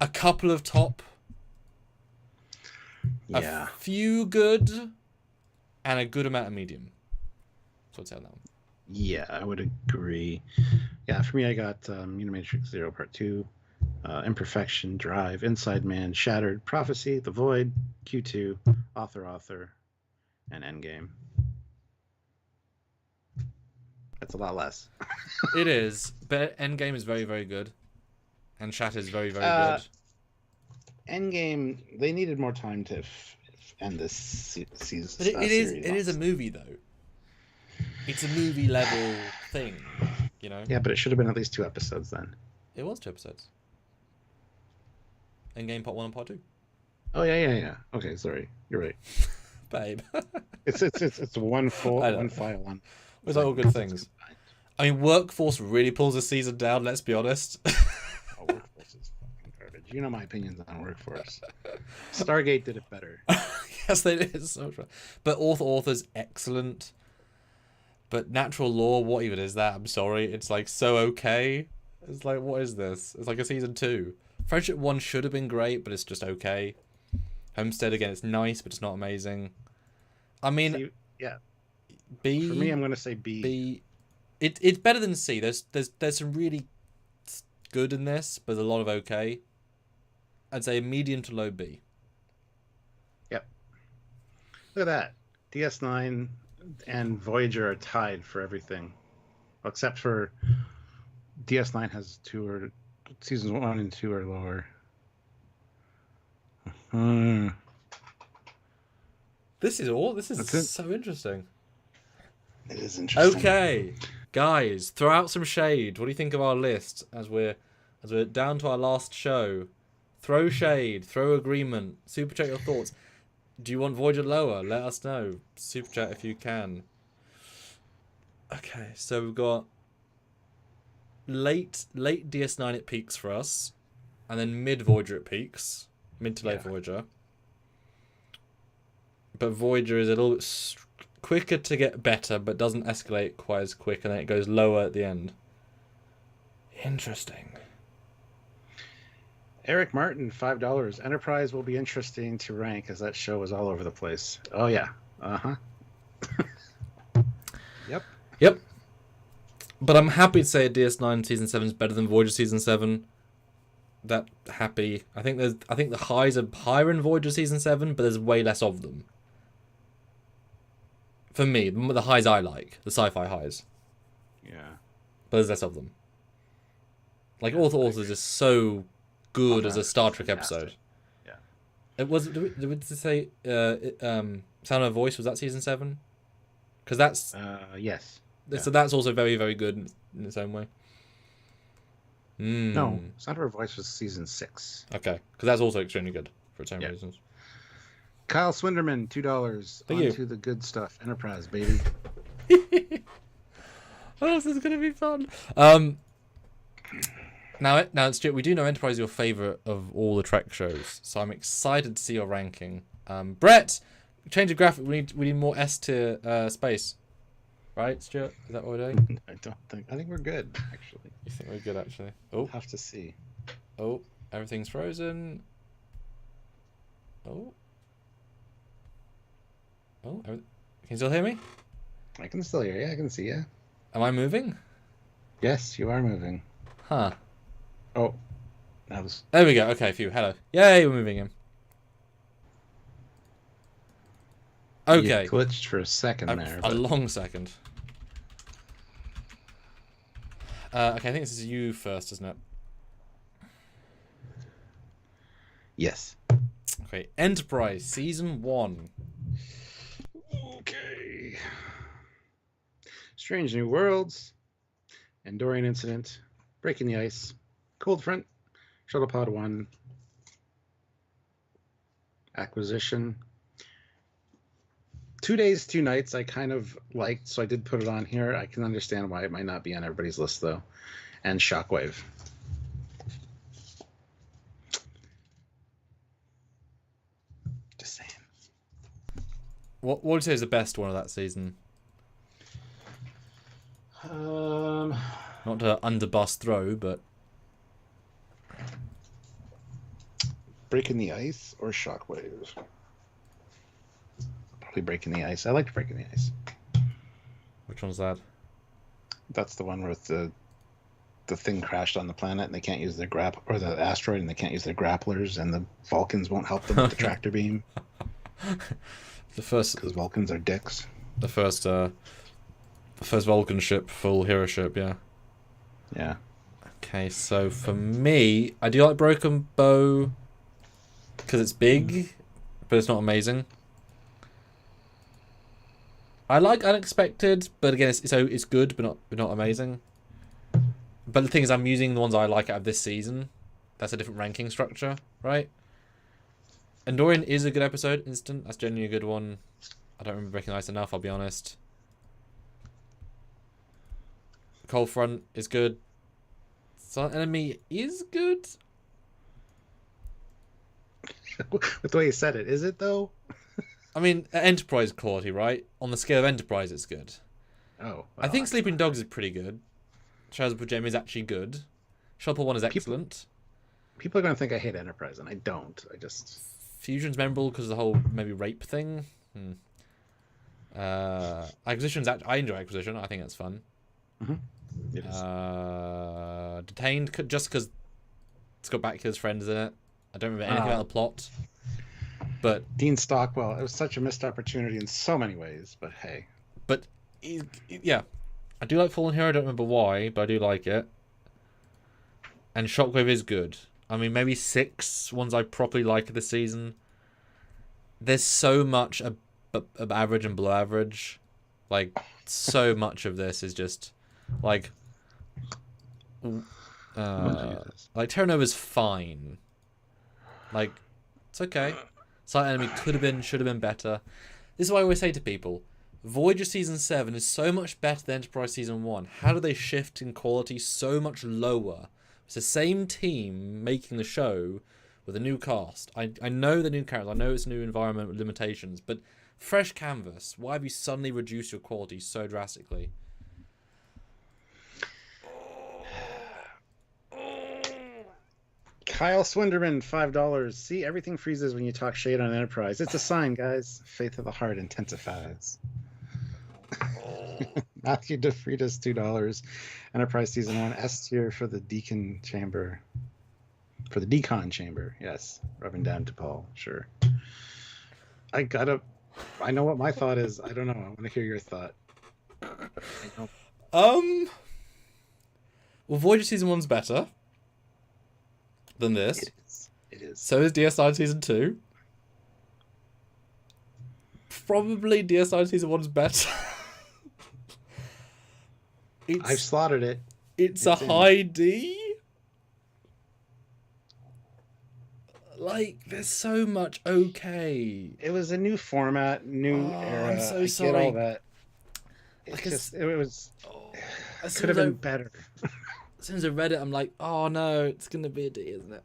a couple of top, a few good, and a good amount of medium. So I'd say on that one. Yeah, I would agree. Yeah, for me, I got Unimatrix Zero Part 2, Imperfection, Drive, Inside Man, Shattered, Prophecy, The Void, Q2, Author, and Endgame. That's a lot less. It is, but Endgame is very, very good, and Shattered is very, very good. Endgame, they needed more time to end this season. But it is a movie though. It's a movie level thing, you know. Yeah, but it should have been at least 2 episodes then. It was 2 episodes. Endgame Part 1 and Part 2. Oh yeah. Okay, sorry, you're right. Babe. it's one file on. It's all good things. I mean, Workforce really pulls the season down. Let's be honest. Workforce is fucking garbage. You know my opinions on Workforce. Stargate did it better. Yes, they did so much. But Author's excellent. But Natural Law, what even is that? I'm sorry. It's like so okay. It's like, what is this? It's like a season 2. Friendship 1 should have been great, but it's just okay. Homestead, again, it's nice, but it's not amazing. I mean, yeah. B. For me, I'm going to say B. B. It's better than C. There's some really good in this, but there's a lot of okay. I'd say a medium to low B. Yep. Look at that. DS9 and Voyager are tied for everything, except for DS9 has 2 or seasons 1 and 2 are lower. This is so interesting. It is interesting. Okay, guys, throw out some shade. What do you think of our list as we're down to our last show? Throw shade, throw agreement, super chat your thoughts. Do you want Voyager lower? Let us know. Super chat if you can. Okay, so we've got late DS9 it peaks for us, and then mid Voyager it peaks, mid to late Voyager. But Voyager is a little bit quicker to get better, but doesn't escalate quite as quick, and then it goes lower at the end. Interesting. Eric Martin, $5. Enterprise will be interesting to rank as that show is all over the place. Oh yeah. Yep. But I'm happy to say DS9 season 7 is better than Voyager season 7. That happy. I think the highs are higher in Voyager season 7, but there's way less of them. For me, the highs I like, the sci-fi highs. Yeah. But there's less of them. Like Author is just so good as a Star Trek episode. Yeah. It was. Did we say Sound of Voice, was that season 7? Because that's yes. So that's also very, very good in its own way. No, Sound of Her Voice was season 6. Okay, because that's also extremely good for its own reasons. Kyle Swinderman, $2. Thank you. On to the good stuff. Enterprise, baby. Oh, this is gonna be fun. Now, Stuart, we do know Enterprise is your favourite of all the Trek shows, so I'm excited to see your ranking. Brett, change of graphic. We need more S tier space. Right, Stuart? Is that what we're doing? I think we're good, actually. You think we're good, actually? Oh, We'll have to see. oh, everything's frozen. Oh, can you still hear me? I can still hear you. I can see you. Am I moving? Yes, you are moving. Huh. Oh, that was. There we go. Okay, phew. Hello. Yay, we're moving him. Okay. You glitched for a second there. A long second. Okay, I think this is you first, isn't it? Yes. Okay, Enterprise Season 1. Okay. Strange New Worlds. Andorian Incident. Breaking the Ice. Cold Front. Shuttle Pod 1. Acquisition. 2 days, 2 nights I kind of liked, so I did put it on here. I can understand why it might not be on everybody's list, though. And Shockwave. Just saying. What would you say is the best one of that season? Not to underbust throw, but... Breaking the Ice or Shockwave? Probably Breaking the Ice. I liked Breaking the Ice. Which one's that? That's the one where the thing crashed on the planet and they can't use their or the asteroid, and they can't use their grapplers, and the Vulcans won't help them with the tractor beam. The first, because Vulcans are dicks. The first Vulcan ship, full hero ship, yeah. Yeah. Okay, so for me, I do like Broken Bow because it's big, but it's not amazing. I like Unexpected, but again, it's good, but not amazing. But the thing is, I'm using the ones I like out of this season. That's a different ranking structure, right? Andorian is a good episode. Instant, that's genuinely a good one. I don't remember Breaking the Ice enough, I'll be honest. Cold Front is good. Silent Enemy is good. With the way you said it, is it though? I mean, Enterprise quality, right? On the scale of Enterprise, it's good. Oh. Well, I think Sleeping Dogs is pretty good. Shadows of Pajama is actually good. Shuttle 1 is excellent. People are going to think I hate Enterprise, and I don't. I just... Fusion's memorable because of the whole maybe rape thing. Acquisition's I enjoy Acquisition. I think that's fun. Mm-hmm. It is. Detained just because it's got Batkill's friends in it. I don't remember anything about the plot. But Dean Stockwell, it was such a missed opportunity in so many ways, but hey. But yeah, I do like Fallen Hero. I don't remember why, but I do like it. And Shockwave is good. I mean, maybe 6 ones I properly like this season. There's so much of average and below average. Like, so much of this is just like Terra Nova's fine. Like, it's okay. Silent Enemy should have been better. This is what I always say to people. Voyager Season 7 is so much better than Enterprise Season 1. How do they shift in quality so much lower? It's the same team making the show with a new cast. I know the new characters. I know it's a new environment with limitations, but fresh canvas. Why have you suddenly reduced your quality so drastically? Kyle Swinderman, $5. See, everything freezes when you talk shade on Enterprise. It's a sign, guys. Faith of the heart intensifies. Matthew DeFritas, $2. Enterprise Season 1, S tier for the Decon Chamber. For the Decon Chamber, yes. Rubbing down to Paul, sure. I know what my thought is. I don't know. I want to hear your thought. Well, Voyager Season 1's better than this. It is. So is DS9 Season 2. Probably DS9 Season 1's better. I've slaughtered it. It's a high D. Like, there's so much okay. It was a new format, new era. I'm so I sorry. get all that. Like It could have been better. As soon as I read it, I'm like, oh no, it's gonna be a D, isn't it?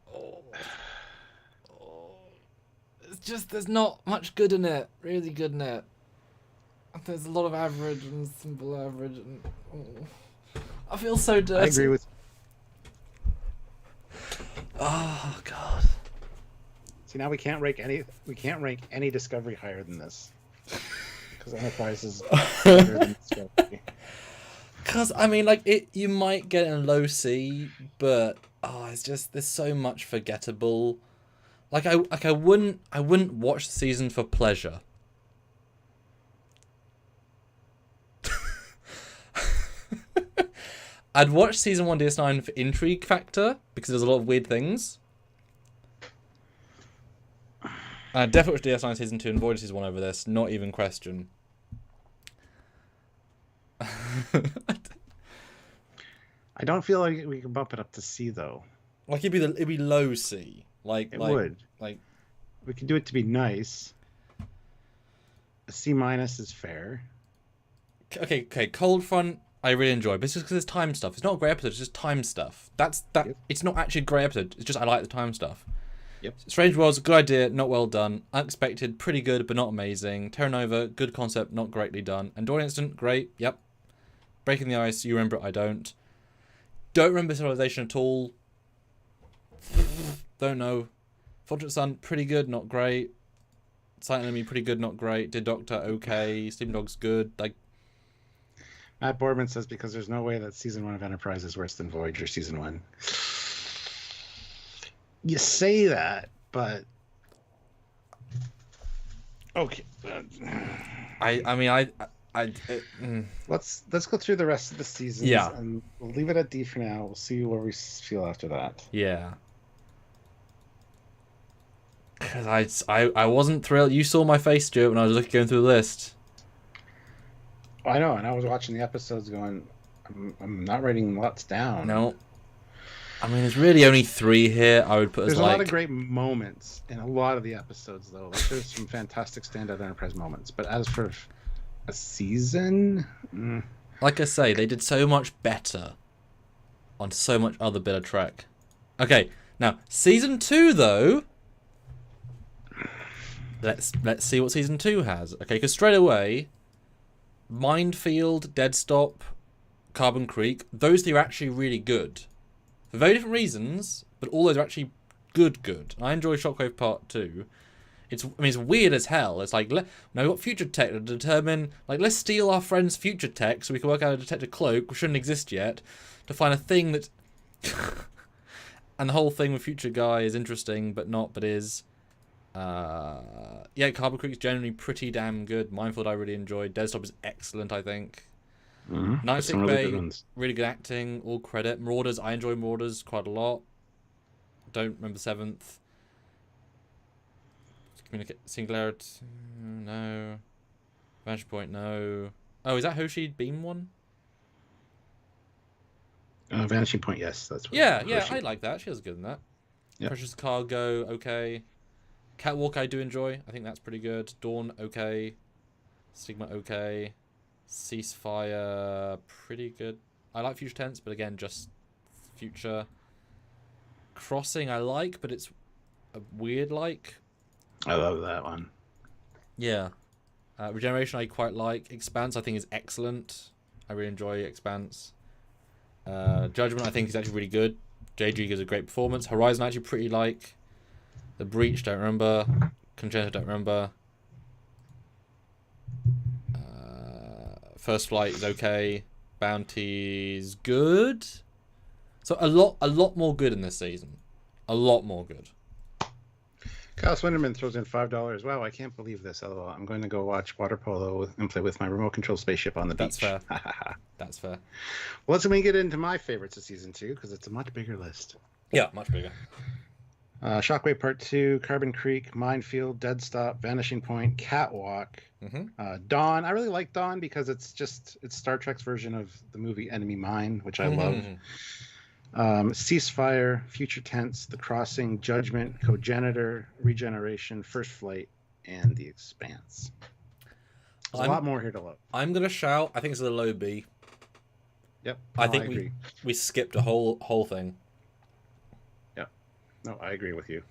It's just there's not much good in it. Really good in it. There's a lot of average and simple average, and I feel so dirty. I agree with. Oh god. See, now we can't rank any Discovery higher than this because Enterprise is better than Discovery. Because I mean, like you might get it in low C, but it's just there's so much forgettable. Like I wouldn't watch the season for pleasure. I'd watch season 1 DS9 for intrigue factor because there's a lot of weird things. I'd definitely watch DS9 season 2 and Voyager season 1 over this, not even question. I don't feel like we can bump it up to C though. Like it'd be low C. It would. Like we could do it to be nice. A C- is fair. Okay. Cold Front, I really enjoy, but it's just because it's time stuff. It's not a great episode. It's just time stuff. Yep. It's not actually a great episode. It's just I like the time stuff. Yep. Strange Worlds, good idea, not well done. Unexpected, pretty good, but not amazing. Terra Nova, good concept, not greatly done. Enduring Instant, great. Yep. Breaking the Ice, you remember it, I don't. Don't remember Civilization at all. Don't know. Fortunate Son, pretty good, not great. Silent Enemy, pretty good, not great. Did Doctor, okay. Sleeping Dogs, good. Like, Matt Boardman says because there's no way that season 1 of Enterprise is worse than Voyager season 1. You say that, but okay. Let's go through the rest of the seasons. Yeah. And we'll leave it at D for now. We'll see where we feel after that. Yeah. Because I wasn't thrilled. You saw my face, Stuart, when I was going through the list. I know, and I was watching the episodes going, I'm not writing lots down. No. I mean, there's really only 3 here. I would put There's as a like... lot of great moments in a lot of the episodes, though. Like, there's some fantastic standout Enterprise moments. But as for a season... Like I say, they did so much better on so much other bit of Trek. Okay, now, season 2, though... Let's see what season 2 has. Okay, because straight away, Minefield, Dead Stop, Carbon Creek, those 3 are actually really good. For very different reasons, but all those are actually good. I enjoy Shockwave Part 2. It's weird as hell. It's like, now we've got future tech to determine, like, let's steal our friend's future tech so we can work out how to detect a cloak, which shouldn't exist yet, to find a thing that... And the whole thing with Future Guy is interesting, but is. Yeah, Carbon Creek is generally pretty damn good. Minefield I really enjoyed. Dead Stop is excellent, I think. Mm-hmm. Night Sick Bay, really good acting, all credit. Marauders, I enjoy Marauders quite a lot. Don't remember 7th. Singularity, no. Vantage Point, no. Oh, is that Hoshi Beam one? Vanishing Point, yes. That's what Yeah, Hoshi. I like that. She was good in that. Yep. Precious Cargo, okay. Catwalk, I do enjoy. I think that's pretty good. Dawn, okay. Stigma, okay. Ceasefire, pretty good. I like Future Tense, but again, just Future. Crossing, I like, but it's a weird like. I love that one. Yeah. Regeneration, I quite like. Expanse, I think, is excellent. I really enjoy Expanse. Judgment, I think, is actually really good. JG gives a great performance. Horizon, I actually pretty like. The Breach, don't remember. Concerto, don't remember. First Flight is okay. Bounty's good. So a lot more good in this season. A lot more good. Kyle Swinderman throws in $5. Wow, I can't believe this. LOL. I'm going to go watch water polo and play with my remote control spaceship on the beach. That's fair. That's fair. Well, let's get into my favorites of season 2 because it's a much bigger list. Yeah, much bigger. Shockwave Part 2, Carbon Creek, Minefield, Dead Stop, Vanishing Point, Catwalk, Dawn. I really like Dawn because it's Star Trek's version of the movie Enemy Mine, which I love. Ceasefire, Future Tense, The Crossing, Judgment, Cogenitor, Regeneration, First Flight, and The Expanse. There's a lot more here to love. I'm gonna shout. I think it's a low B. Yep. I think we skipped a whole thing. No, I agree with you.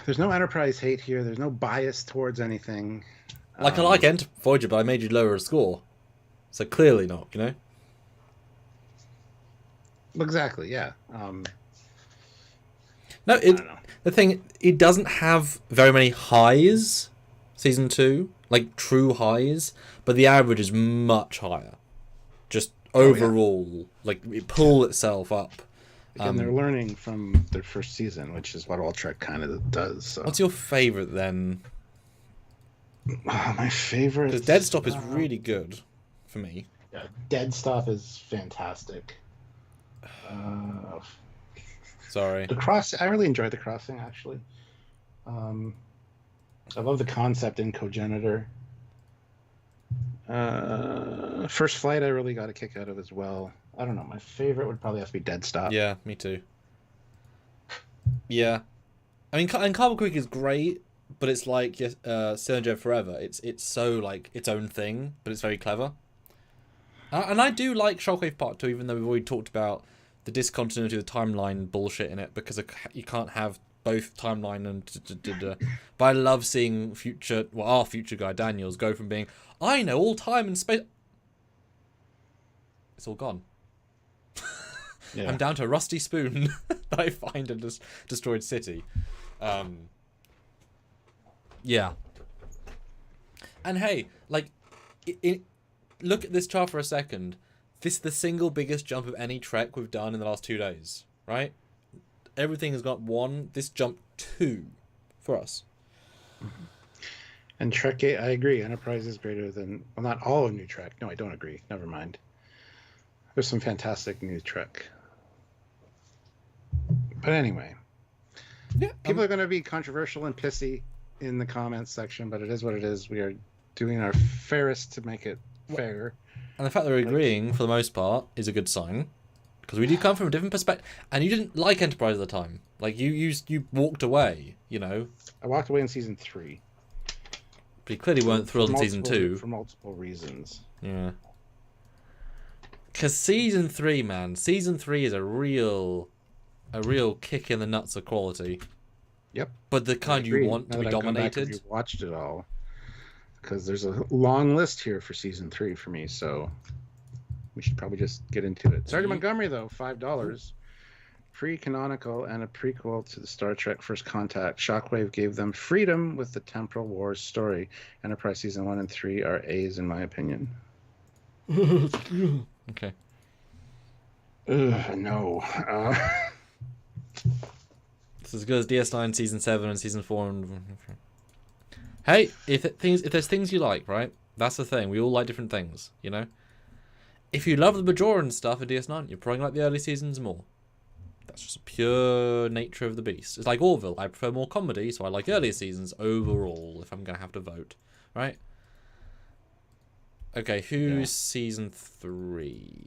There's no Enterprise hate here. There's no bias towards anything. I like Voyager, but I made you lower a score. So clearly not, you know? Exactly, yeah. The thing, it doesn't have very many highs, season 2. Like, true highs. But the average is much higher. Just overall. Like, it pull itself up. Again, they're learning from their first season, which is what all Trek kind of does. So. What's your favourite, then? My favourite... Because Dead Stop is really good, for me. Yeah, Dead Stop is fantastic. Sorry. The Cross, I really enjoyed The Crossing, actually. I love the concept in Cogenitor. First Flight, I really got a kick out of as well. I don't know. My favorite would probably have to be Dead Stop. Yeah, me too. Yeah, I mean, and Carbon Creek is great, but it's like Synergy Forever. It's so like its own thing, but it's very clever. And I do like Shockwave Part 2, even though we've already talked about the discontinuity of the timeline bullshit in it, because you can't have both timeline and but I love seeing our future guy Daniels go from being, I know all time and space, it's all gone. Yeah. I'm down to a rusty spoon that I find in this destroyed city. Yeah. And hey, like, look at this chart for a second. This is the single biggest jump of any Trek we've done in the last 2 days, right? Everything has got 1. This jumped 2 for us. Mm-hmm. And Trek 8, I agree. Enterprise is greater than... Well, not all of New Trek. No, I don't agree. Never mind. There's some fantastic new Trek. But anyway. Yeah, people are going to be controversial and pissy in the comments section, but it is what it is. We are doing our fairest to make it fair. And the fact that we're agreeing, for the most part, is a good sign. Because we do come from a different perspective. And you didn't like Enterprise at the time. Like, you walked away, you know. I walked away in Season 3. But you clearly weren't thrilled in Season 2. For multiple reasons. Yeah. Because Season 3, man. Season 3 is a real kick in the nuts of quality. Yep. But the kind you want to be dominated. You watched it all. Because there's a long list here for Season 3 for me, so we should probably just get into it. Sergeant Montgomery, though, $5. Pre-canonical and a prequel to the Star Trek First Contact. Shockwave gave them freedom with the Temporal Wars story. Enterprise Season 1 and 3 are A's, in my opinion. Okay. No. It's as good as DS9 Season 7 and Season 4. Hey, if there's things you like, right? That's the thing. We all like different things, you know? If you love the Bajoran stuff in DS9, you're probably like the early seasons more. That's just a pure nature of the beast. It's like Orville. I prefer more comedy, so I like earlier seasons overall, if I'm going to have to vote. Right? Okay, who's Season 3?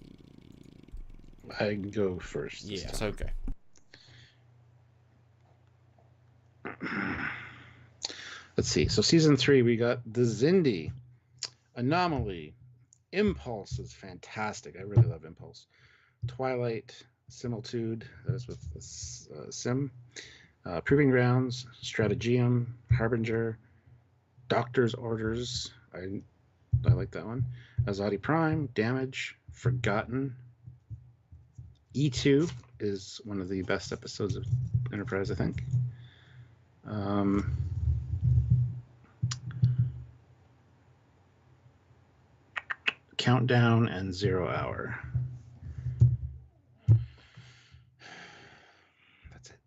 I go first. Yes, okay. Let's see. So Season 3, we got The Xindi, Anomaly, Impulse is fantastic. I really love Impulse. Twilight, Similitude, that is with Sim, Proving Grounds, Stratageum, Harbinger, Doctor's Orders. I like that one. Azadi Prime, Damage, Forgotten. E2 is one of the best episodes of Enterprise, I think. Countdown and 0 Hour. That's it.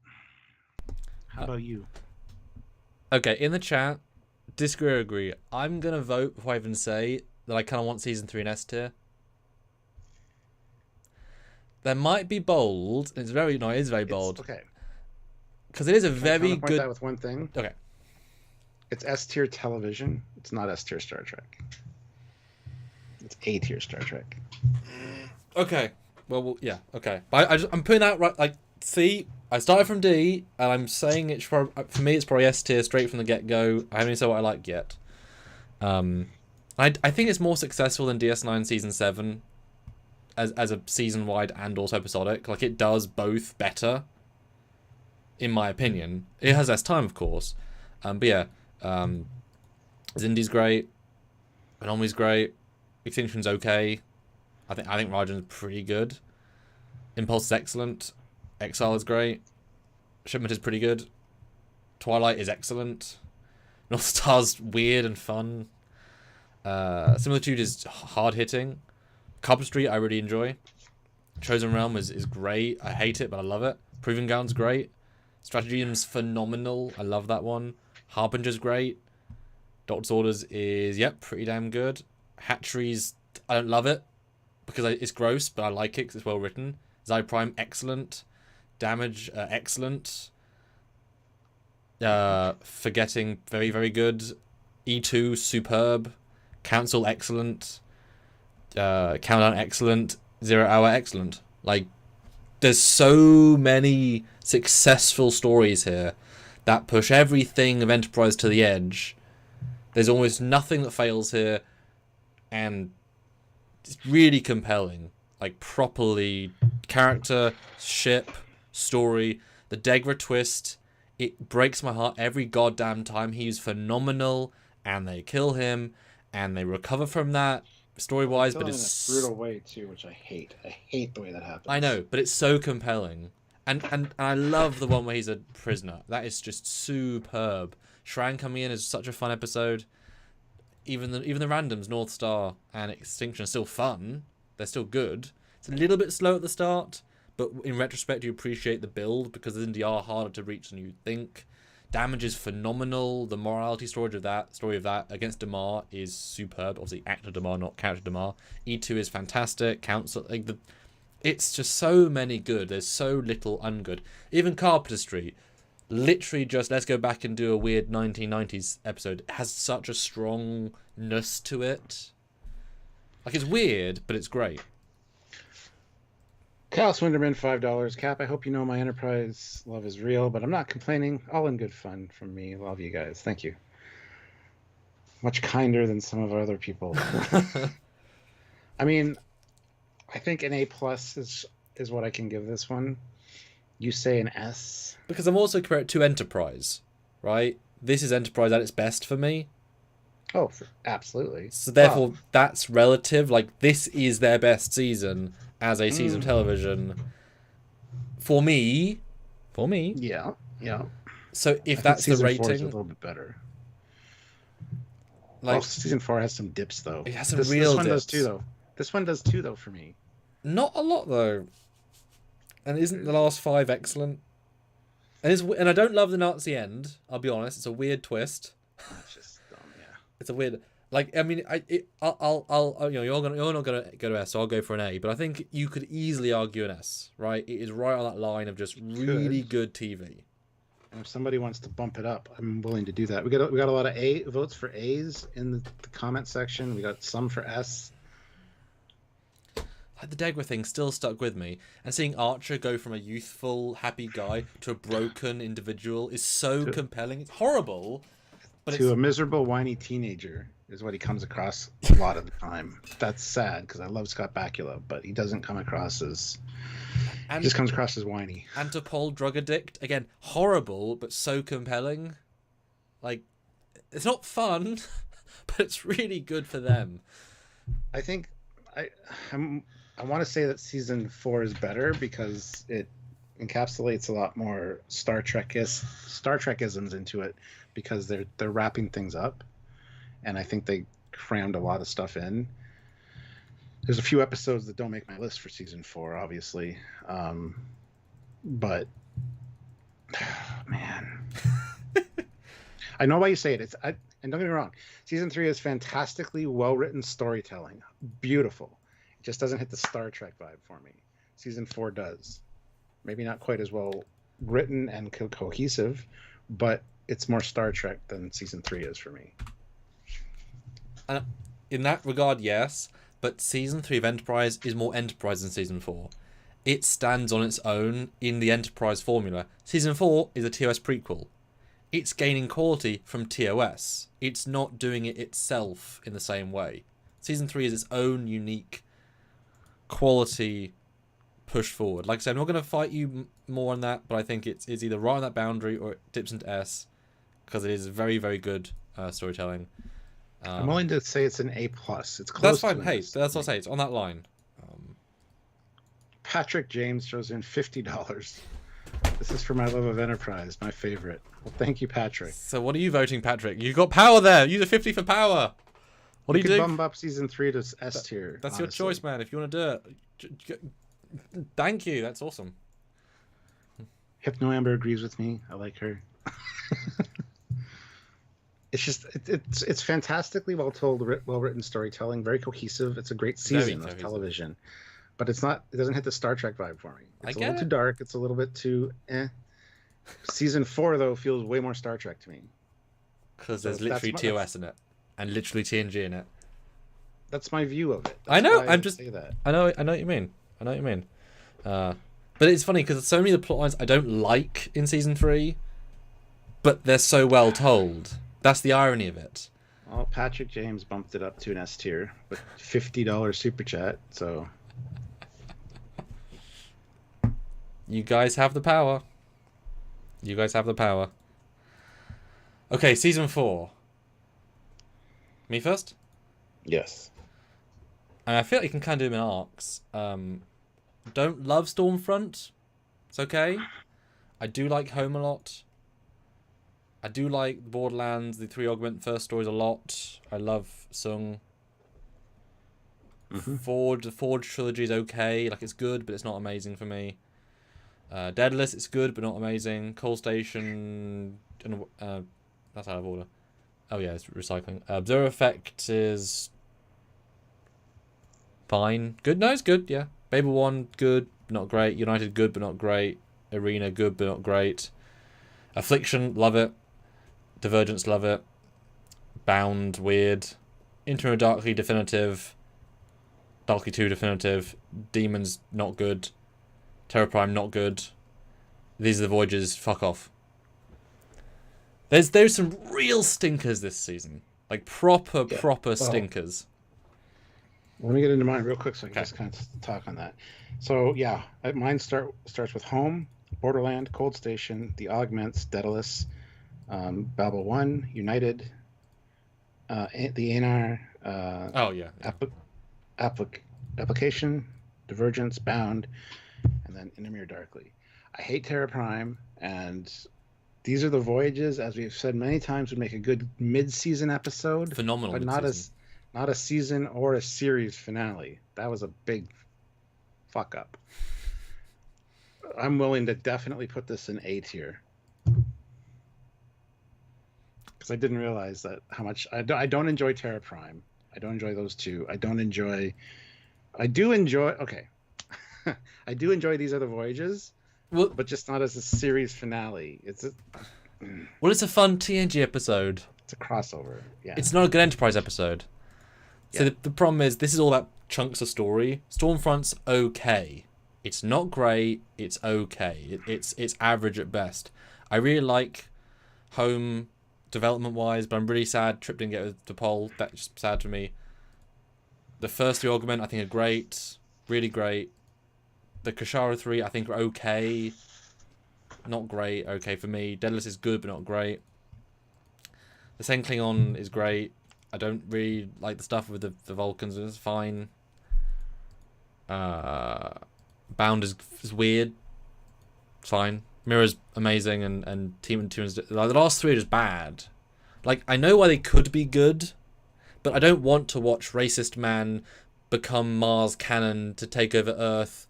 How about you? Okay, in the chat, disagree or agree. I'm going to vote before I even say that I kind of want Season 3 in S tier. That might be bold. It is very bold. Okay. Because it is a very good... that with one thing. Okay. It's S tier television. It's not S tier Star Trek. It's A tier Star Trek. Okay. Well, yeah. Okay. But I'm putting out right. Like, see, I started from D, and I'm saying it's for me. It's probably S tier straight from the get go. I haven't said what I like yet. I think it's more successful than DS9 Season 7, as a season wide and also episodic. Like, it does both better. In my opinion, it has less time, of course. But yeah, Xindi's great. Anomaly's great. Extinction's okay. I think Rajan's pretty good. Impulse is excellent. Exile is great. Shipment is pretty good. Twilight is excellent. North Star's weird and fun. Similitude is hard hitting. Carpentry I really enjoy. Chosen Realm is great. I hate it, but I love it. Proving Ground's great. Stratageum's phenomenal. I love that one. Harbinger's great. Doctor's Orders is, pretty damn good. Hatcheries, I don't love it. because it's gross, but I like it because it's well written. Xi Prime, excellent. Damage, excellent. Forgetting, very, very good. E2, superb. Council, excellent. Countdown, excellent. 0 Hour, excellent. Like, there's so many successful stories here that push everything of Enterprise to the edge. There's almost nothing that fails here, and it's really compelling. Like, properly, character, ship, story, the Degra twist, it breaks my heart every goddamn time. He's phenomenal, and they kill him, and they recover from that, story-wise, but it's... in a brutal way, too, which I hate. I hate the way that happens. I know, but it's so compelling. And I love the one where he's a prisoner. That is just superb. Shran coming in is such a fun episode. Even the randoms, North Star and Extinction, are still fun. They're still good. It's a little bit slow at the start, but in retrospect, you appreciate the build because the Indie are harder to reach than you think. Damage is phenomenal. The morality story of that against Damar is superb. Obviously, actor Damar, not character Damar. E2 is fantastic. Council, it's just so many good. There's so little ungood. Even Carpenter Street, literally just let's go back and do a weird 1990s episode. It has such a strongness to it. Like, it's weird, but it's great. Cal Swinderman, $5. Cap, I hope you know my Enterprise love is real, but I'm not complaining. All in good fun from me. Love you guys. Thank you. Much kinder than some of our other people. I mean, I think an A+ is what I can give this one. You say an S. Because I'm also comparing it to Enterprise, right? This is Enterprise at its best for me. Oh, absolutely. So therefore, that's relative. Like, this is their best season as a season of television. For me. Yeah. So if that's the rating, 4 is a little bit better. Like, season 4 has some dips though. It has some real real dips. This one does too though. This one does too though for me. Not a lot though. And isn't the last 5 excellent? And I don't love the Nazi end. I'll be honest. It's a weird twist. That's just dumb. Yeah. It's a weird. Like, I mean, I'll you're not gonna go to S, so I'll go for an A. But I think you could easily argue an S, right? It is right on that line of just really good TV. And if somebody wants to bump it up, I'm willing to do that. We got a lot of A votes for A's in the comment section. We got some for S. Like, the Degra thing still stuck with me, and seeing Archer go from a youthful, happy guy to a broken individual is so compelling. It's horrible, but a miserable, whiny teenager is what he comes across a lot of the time. That's sad because I love Scott Bakula, but he doesn't come across as. He just comes across as whiny. Antipole drug addict, again, horrible but so compelling. Like, it's not fun, but it's really good for them. I think I want to say that season 4 is better because it encapsulates a lot more Star Trek-isms into it because they're wrapping things up, and I think they crammed a lot of stuff in. There's a few episodes that don't make my list for season 4, obviously, but man, I know why you say it. And don't get me wrong, season 3 is fantastically well-written storytelling, beautiful. It just doesn't hit the Star Trek vibe for me. Season 4 does. Maybe not quite as well written and cohesive, but it's more Star Trek than season 3 is for me. In that regard, yes, but season 3 of Enterprise is more Enterprise than season 4. It stands on its own in the Enterprise formula. Season 4 is a TOS prequel. It's gaining quality from TOS. It's not doing it itself in the same way. Season 3 is its own unique quality push forward. Like I said, I'm not going to fight you more on that, but I think it's either right on that boundary or it dips into S because it is very, very good storytelling. I'm willing to say it's an A+. It's close. That's fine. Hey, that's what I say. It's on that line. Patrick James throws in $50. This is for my love of Enterprise, my favorite. Well, thank you, Patrick. So what are you voting, Patrick? You got power there. Use a 50 for power. What do you do? Bump up season 3 to S tier. That's honestly your choice, man. If you want to do it, thank you. That's awesome. Hypno Amber agrees with me. I like her. It's just it's fantastically well told, well written storytelling, very cohesive. It's a great season of television, but it's not. It doesn't hit the Star Trek vibe for me. It's a little too dark. It's a little bit too eh. Season 4 though feels way more Star Trek to me. Because there's literally TOS in it, and literally TNG in it. That's my view of it. I know. I'm just. Say that. I know what you mean. But it's funny because so many of the plot lines I don't like in season 3, but they're so well told. That's the irony of it. Well, Patrick James bumped it up to an S tier with $50 super chat. So you guys have the power. Okay, season 4. Me first? Yes. And I feel like you can kind of do them in arcs. Don't love Stormfront. It's okay. I do like Home a lot. I do like Borderlands, the 3 Augment first stories a lot. I love Sung. The Forge trilogy is okay. Like, it's good, but it's not amazing for me. Daedalus, it's good, but not amazing. Coal Station... that's out of order. Oh, yeah, it's recycling. Observer Effect is... fine. Good? No, it's good, yeah. Babel 1, good, but not great. United, good, but not great. Arena, good, but not great. Affliction, love it. Divergence, love it. Bound, weird. Intimate Darkly, definitive. Darkly 2, definitive. Demons, not good. Terra Prime, not good. These are the Voyagers, fuck off. There's some real stinkers this season. Like, proper stinkers. Let me get into mine real quick so I can just kind of talk on that. So, yeah, mine starts with Home, Borderland, Cold Station, The Augments, Daedalus, Babel 1, United, the ANR, Application, Divergence, Bound, and then Inamir Darkly. I hate Terra Prime, and these are the Voyages, as we've said many times, would make a good mid-season episode. Phenomenal, but not a season or a series finale. That was a big fuck up. I'm willing to definitely put this in A tier. Because I didn't realize that how much... I don't enjoy Terra Prime. I don't enjoy those two. I do enjoy... Okay. I do enjoy These Other Voyages, but just not as a series finale. It's a fun TNG episode. It's a crossover. Yeah. It's not a good Enterprise episode. So the problem is, this is all about chunks of story. Stormfront's okay. It's not great. It's okay. It's average at best. I really like Home development-wise, but I'm really sad Trip didn't get the poll. That's sad for me. The first 3 Augment, I think, are great. Really great. The Kashara 3, I think, are okay. Not great. Okay for me. Daedalus is good, but not great. The Sen Klingon is great. I don't really like the stuff with the Vulcans. It's fine. Bound is weird. It's fine. Mirror's amazing, and Team and Tunes. Like, the last 3 are just bad. Like, I know why they could be good, but I don't want to watch racist man become Mars canon to take over Earth,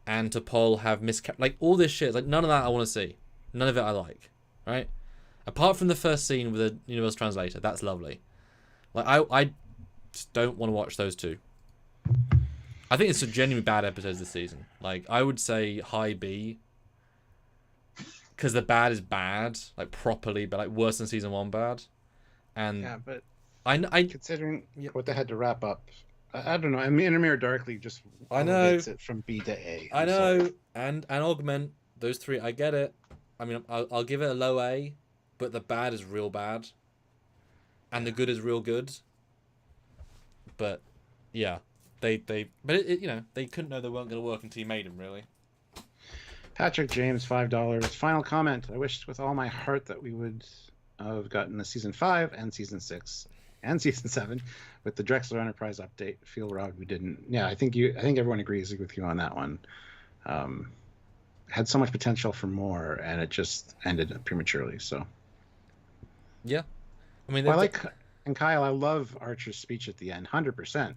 and to Paul have like all this shit. Like, none of that I want to see. None of it I like. Right? Apart from the first scene with the Universal Translator, that's lovely. Like, I just don't want to watch those 2. I think it's a genuinely bad episodes this season. Like, I would say high B. Because the bad is bad. Like, properly, but like worse than season 1 bad. And yeah, but I considering what they had to wrap up, I don't know. I mean, Inamir Darkly just elevates it from B to A. I know. Sorry. And Augment, those 3, I get it. I mean, I'll give it a low A, but the bad is real bad. And the good is real good. But yeah, they couldn't know they weren't going to work until you made them, really. Patrick James, $5. Final comment. I wish with all my heart that we would have gotten the season 5 and season 6 and season 7 with the Drexler Enterprise update. Feel robbed we didn't. Yeah, I think everyone agrees with you on that one. Had so much potential for more, and it just ended prematurely. So yeah. I mean, and Kyle, I love Archer's speech at the end, 100%.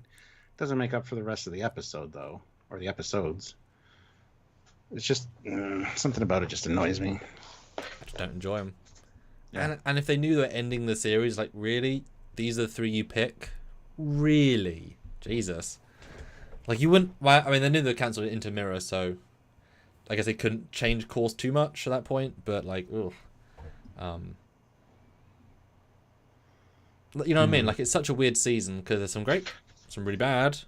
Doesn't make up for the rest of the episode, though, or the episodes. It's just something about it just annoys me. I just don't enjoy them. Yeah. And if they knew they were ending the series, like, really? These are the three you pick? Really? Jesus. Like, you wouldn't... Well, I mean, they knew they cancelled it into Mirror, so... I guess they couldn't change course too much at that point, but, like, ugh. You know what I mean? Like, it's such a weird season, because there's some great, some really bad,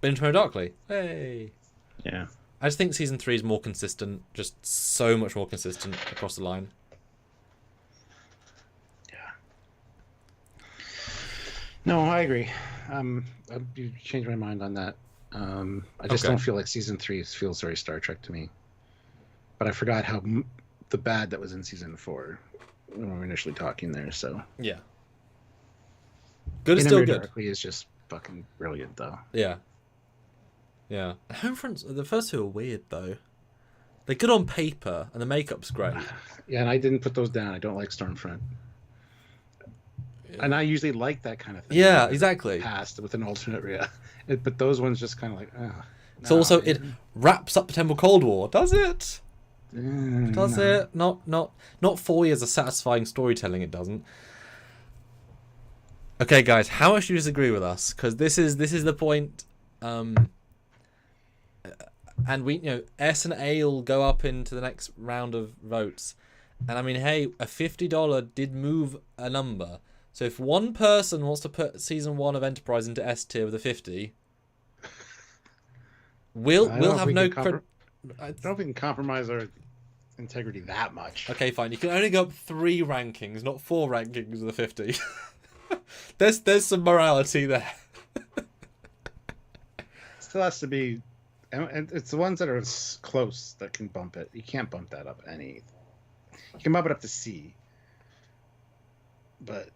but Into Darkly. Hey! Yeah. I just think season 3 is more consistent, just so much more consistent across the line. No, I agree. You changed my mind on that. I just don't feel like season 3 feels very Star Trek to me. But I forgot how the bad that was in season 4 when we were initially talking there. So yeah, good is still good. Darkly is just fucking brilliant, though. Yeah, yeah. Homefronts, the first two are weird though. They're good on paper, and the makeup's great. Yeah, and I didn't put those down. I don't like Stormfront. And I usually like that kind of thing. Yeah, exactly. Past with an alternate but those ones just kind of like, So also it wraps up the Temple Cold War, does it? Does it? Not 4 years of satisfying storytelling. It doesn't. Okay, guys, how much do you disagree with us? Because this is the point. And we, S and A will go up into the next round of votes. And I mean, hey, a $50 did move a number. So if one person wants to put season 1 of Enterprise into S tier with a 50, we'll have no. I don't know if we can compromise our integrity that much. Okay, fine. You can only go up 3 rankings, not 4 rankings with a 50. There's some morality there. Still has to be, and it's the ones that are close that can bump it. You can't bump that up any. You can bump it up to C, but.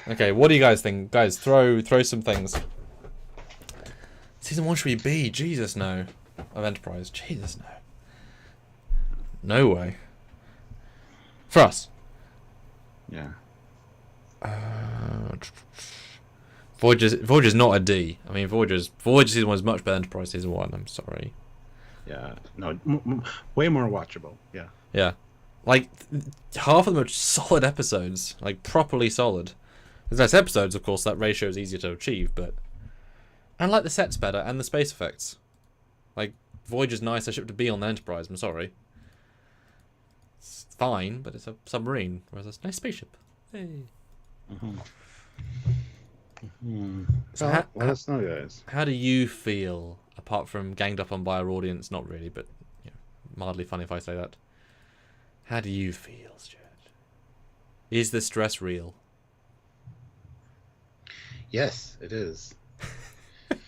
Okay, what do you guys think? Guys, throw some things. Season 1 should be B. Jesus, no. Of Enterprise. Jesus, no. No way. For us. Yeah. Voyager's not a D. I mean, Voyager season 1 is much better than Enterprise season 1. I'm sorry. Yeah. No, way more watchable. Yeah. Yeah. Like, half of them are solid episodes. Like, properly solid. There's less episodes, of course, that ratio is easier to achieve, but... And, like, the set's better, and the space effects. Like, Voyager's nicer ship to be on the Enterprise, I'm sorry. It's fine, but it's a submarine, whereas it's a nice spaceship. Hey. So let us know, guys. How do you feel, apart from ganged up on by our audience? Not really, but mildly funny if I say that. How do you feel, Stuart? Is the stress real? Yes, it is.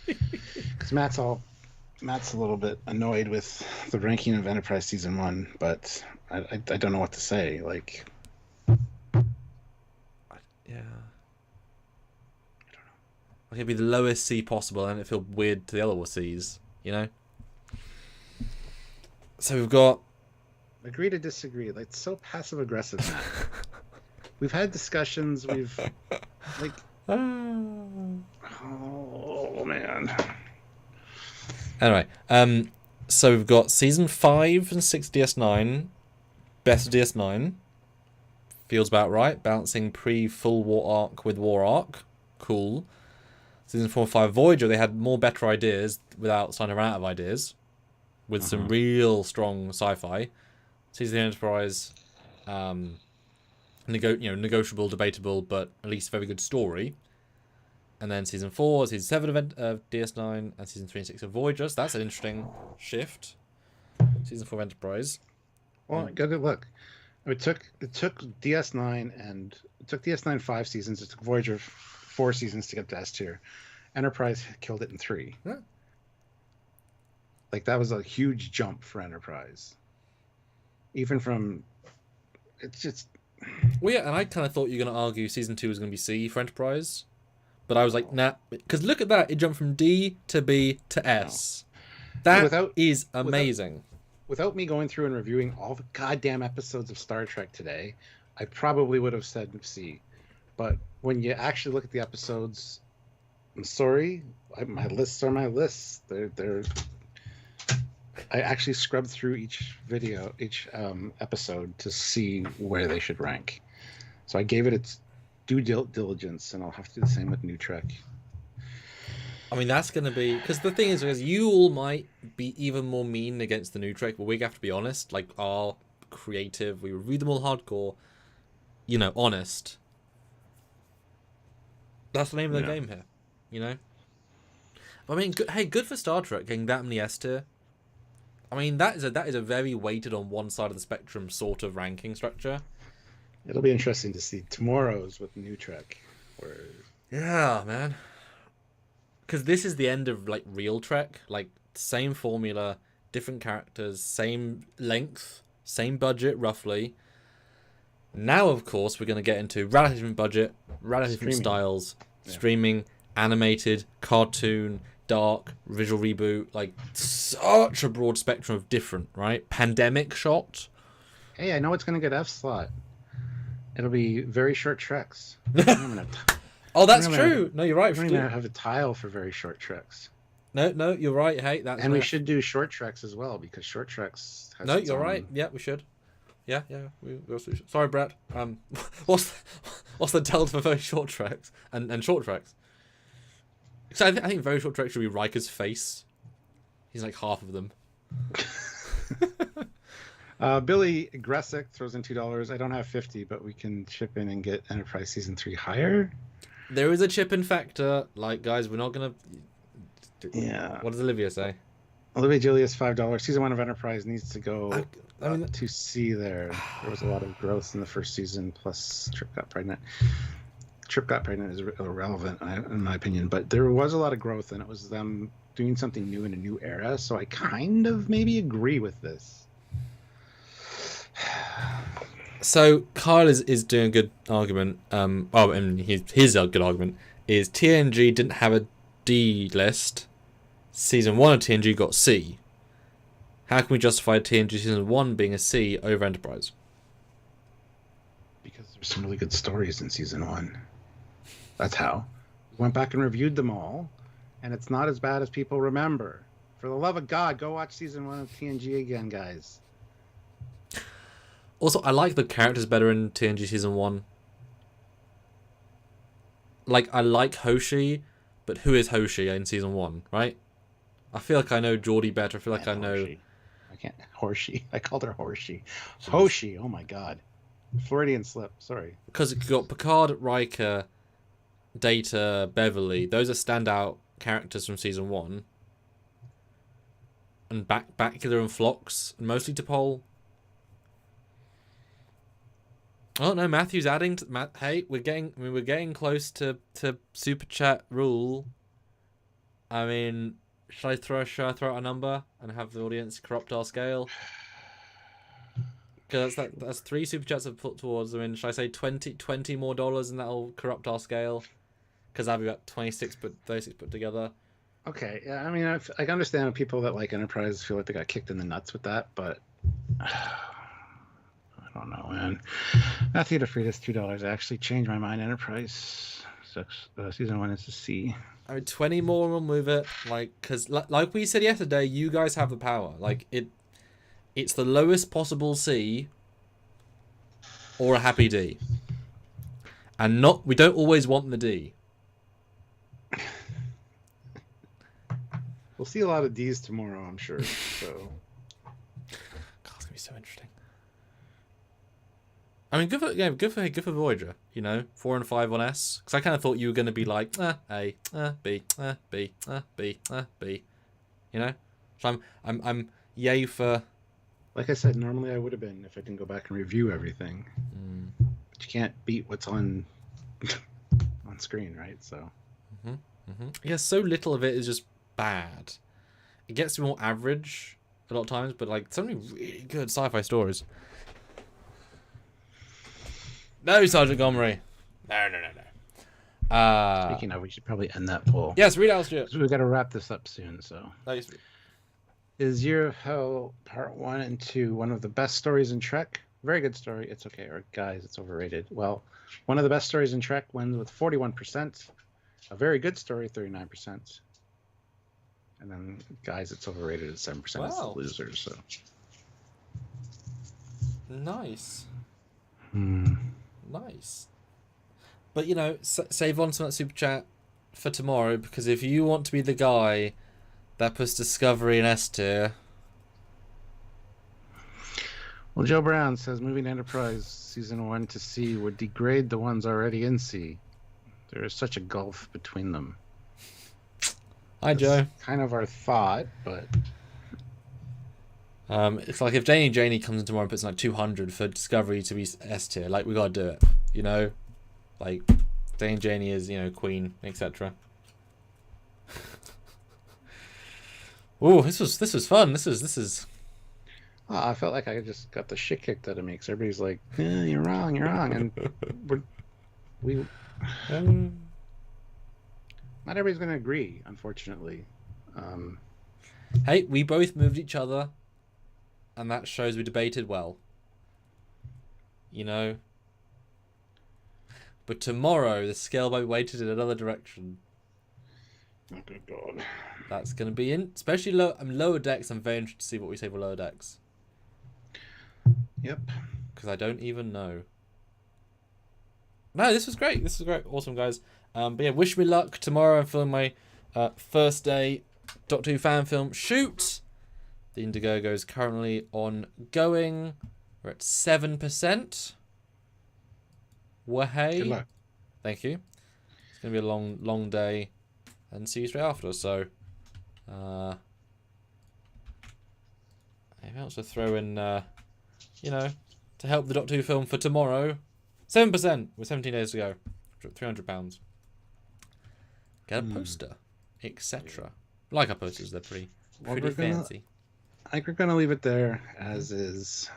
Because Matt's a little bit annoyed with the ranking of Enterprise season 1, but I don't know what to say. Like, yeah, I don't know. Like, it'd be the lowest C possible, and it feel weird to the other C's, So we've got. Agree to disagree. Like, it's so passive aggressive, Matt. We've had discussions. We've like. Oh man. Anyway, so we've got season 5 and 6 DS9, best of DS9. Feels about right. Balancing pre-full war arc with war arc. Cool. Season 4 and 5 Voyager, they had more better ideas without signing out of ideas, with some real strong sci-fi. Season Enterprise, negotiable, debatable, but at least very good story. And then season 4, season 7 of DS9, and season 3 and 6 of Voyager. So that's an interesting shift. Season 4 of Enterprise. Well, gotta look. It took DS9 and it took DS9 5 seasons. It took Voyager 4 seasons to get to S tier. Enterprise killed it in 3. Yeah. Like, that was a huge jump for Enterprise. Even from, it's just. Well, yeah, and I kind of thought you were going to argue season 2 was going to be C for Enterprise. But I was like, nah. Because look at that. It jumped from D to B to S. That is amazing. Without me going through and reviewing all the goddamn episodes of Star Trek today, I probably would have said C. But when you actually look at the episodes, I'm sorry. My lists are my lists. They're I actually scrubbed through each video, each episode to see where they should rank. So I gave it its due diligence, and I'll have to do the same with New Trek. I mean, that's going to be... Because the thing is, because you all might be even more mean against the New Trek, but we have to be honest. Like, our creative, we review them all hardcore, you know, honest. That's the name of the game here, you know? I mean, good for Star Trek getting that many S tier. I mean, that is a very weighted on one side of the spectrum sort of ranking structure. It'll be interesting to see tomorrow's with New Trek. Yeah, man. Because this is the end of, like, real Trek. Like, same formula, different characters, same length, same budget, roughly. Now, of course, we're going to get into radically different budget, radically different styles, streaming, animated, cartoon, dark, visual reboot. Like, such a broad spectrum of different, right? Pandemic shot. Hey, I know it's going to get F slot. It'll be very short treks. Oh, that's true. No, you're right. We don't even have a tile for very short treks. No, you're right. Hey, that's... And we should do short treks as well, because short treks has No, you're right. Yeah, we should. Yeah. We also should. Sorry, Brett. What's the delta for very short treks and short treks? So I think very short treks should be Riker's face. He's like half of them. Billy Gressick throws in $2. I don't have 50, but we can chip in and get Enterprise Season 3 higher. There is a chip-in factor. Like, guys, we're not going to... Yeah. What does Olivia say? Olivia Julius, $5. Season 1 of Enterprise needs to go to see there. There was a lot of growth in the first season, plus Trip got pregnant. Trip got pregnant is irrelevant, in my opinion, but there was a lot of growth, and it was them doing something new in a new era, so I kind of maybe agree with this. So Kyle is doing a good argument. And his good argument is TNG didn't have a D list. Season 1 of TNG got C. How can we justify TNG Season 1 being a C over Enterprise? Because there's some really good stories in Season 1. That's how. We went back and reviewed them all, and it's not as bad as people remember. For the love of God, go watch Season 1 of TNG again, guys. Also, I like the characters better in TNG Season 1. Like, I like Hoshi, but who is Hoshi in Season 1, right? I feel like I know Geordie better. I feel like I know... Hoshi. I can't... Hoshi. I called her Hoshi. Hoshi, oh my God. Floridian slip, sorry. Because you got Picard, Riker, Data, Beverly. Those are standout characters from Season 1. And Bakula and Phlox, mostly T'Pol. Oh no, Matthew's adding to hey, we're getting close to super chat rule. I mean, should I throw out a number and have the audience corrupt our scale? Because that's 3 super chats I've put towards. I mean, should I say $20 more and that'll corrupt our scale? Because that'll be about 36 put together. Okay, yeah, I mean, I understand people that like Enterprise feel like they got kicked in the nuts with that, but I don't know, man. Matthew DeFritas, $2. I actually changed my mind. Enterprise Season 1 is a C. I mean, 20 more will move it. Like, because like we said yesterday, you guys have the power. Like, it's the lowest possible C or a happy D. And we don't always want the D. We'll see a lot of D's tomorrow, I'm sure. So, God, it's gonna be so interesting. I mean, good for Voyager. You know, 4 and 5 on S. Because I kind of thought you were going to be like A, B, B, B, B. You know, so I'm yay for. Like I said, normally I would have been if I didn't go back and review everything. But you can't beat what's on screen, right? So. Yeah, so little of it is just bad. It gets to be more average a lot of times, but like so many really good sci-fi stories. No, Sergeant Gomery. No. Speaking of, we should probably end that poll. Yes, read out, Stuart. We've got to wrap this up soon, so. Nice. Is Year of Hell Part 1 and 2 one of the best stories in Trek? Very good story. It's okay. Or guys, it's overrated. Well, one of the best stories in Trek wins with 41%. A very good story, 39%. And then guys, it's overrated at 7%. It's the Wow. losers. So Nice. Hmm. Nice. But, you know, save on some of that super chat for tomorrow, because if you want to be the guy that puts Discovery in S tier... Well, Joe Brown says moving Enterprise Season 1 to C would degrade the ones already in C. There is such a gulf between them. Hi, That's Joe. kind of our thought, but... It's like if Janie comes in tomorrow and puts in like 200 for Discovery to be S tier, like, we gotta do it, you know? Like, Janie is, you know, queen, etc. Oh, this was fun. This is. Oh, I felt like I just got the shit kicked out of me because everybody's like, you're wrong, and we not everybody's going to agree, unfortunately. Hey, we both moved each other, and that shows we debated well. You know? But tomorrow, the scale might be weighted in another direction. Oh, good God. That's going to be in, especially lower decks. I'm very interested to see what we say for lower decks. Yep. Because I don't even know. No, this was great. This was great. Awesome, guys. But yeah, wish me luck tomorrow. I'm filming my first day Doctor Who fan film shoot. The Indiegogo is currently ongoing. We're at 7%. Wahey. Good luck. Thank you. It's going to be a long day. And see you straight after. So, maybe I'll also throw in, you know, to help the Doctor Who film for tomorrow. 7% with 17 days to go. £300. Get a poster, etc. Like our posters, they're pretty fancy. I think we're gonna leave it there as is,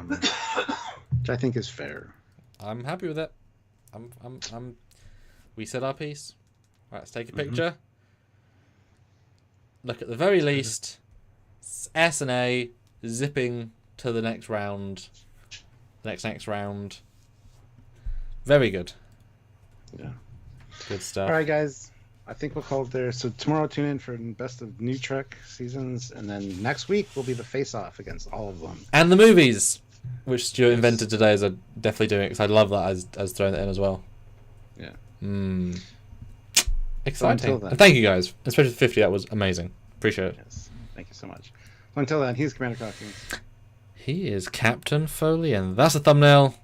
which I think is fair. I'm happy with it. We said our piece. Right, let's take a picture. Look, at the very least, S and A zipping to the next round. Next round. Very good. Yeah. Good stuff. All right, guys. I think we'll call it there. So tomorrow, tune in for best of new Trek seasons, and then next week will be the face-off against all of them. And the movies, which Stuart invented today, is definitely doing it, because I love that as throwing that in as well. Yeah. Exciting. So and thank you guys, especially for 50. That was amazing. Appreciate it. Yes. Thank you so much. So until then, he's Commander Coffee. He is Captain Foley, and that's a thumbnail.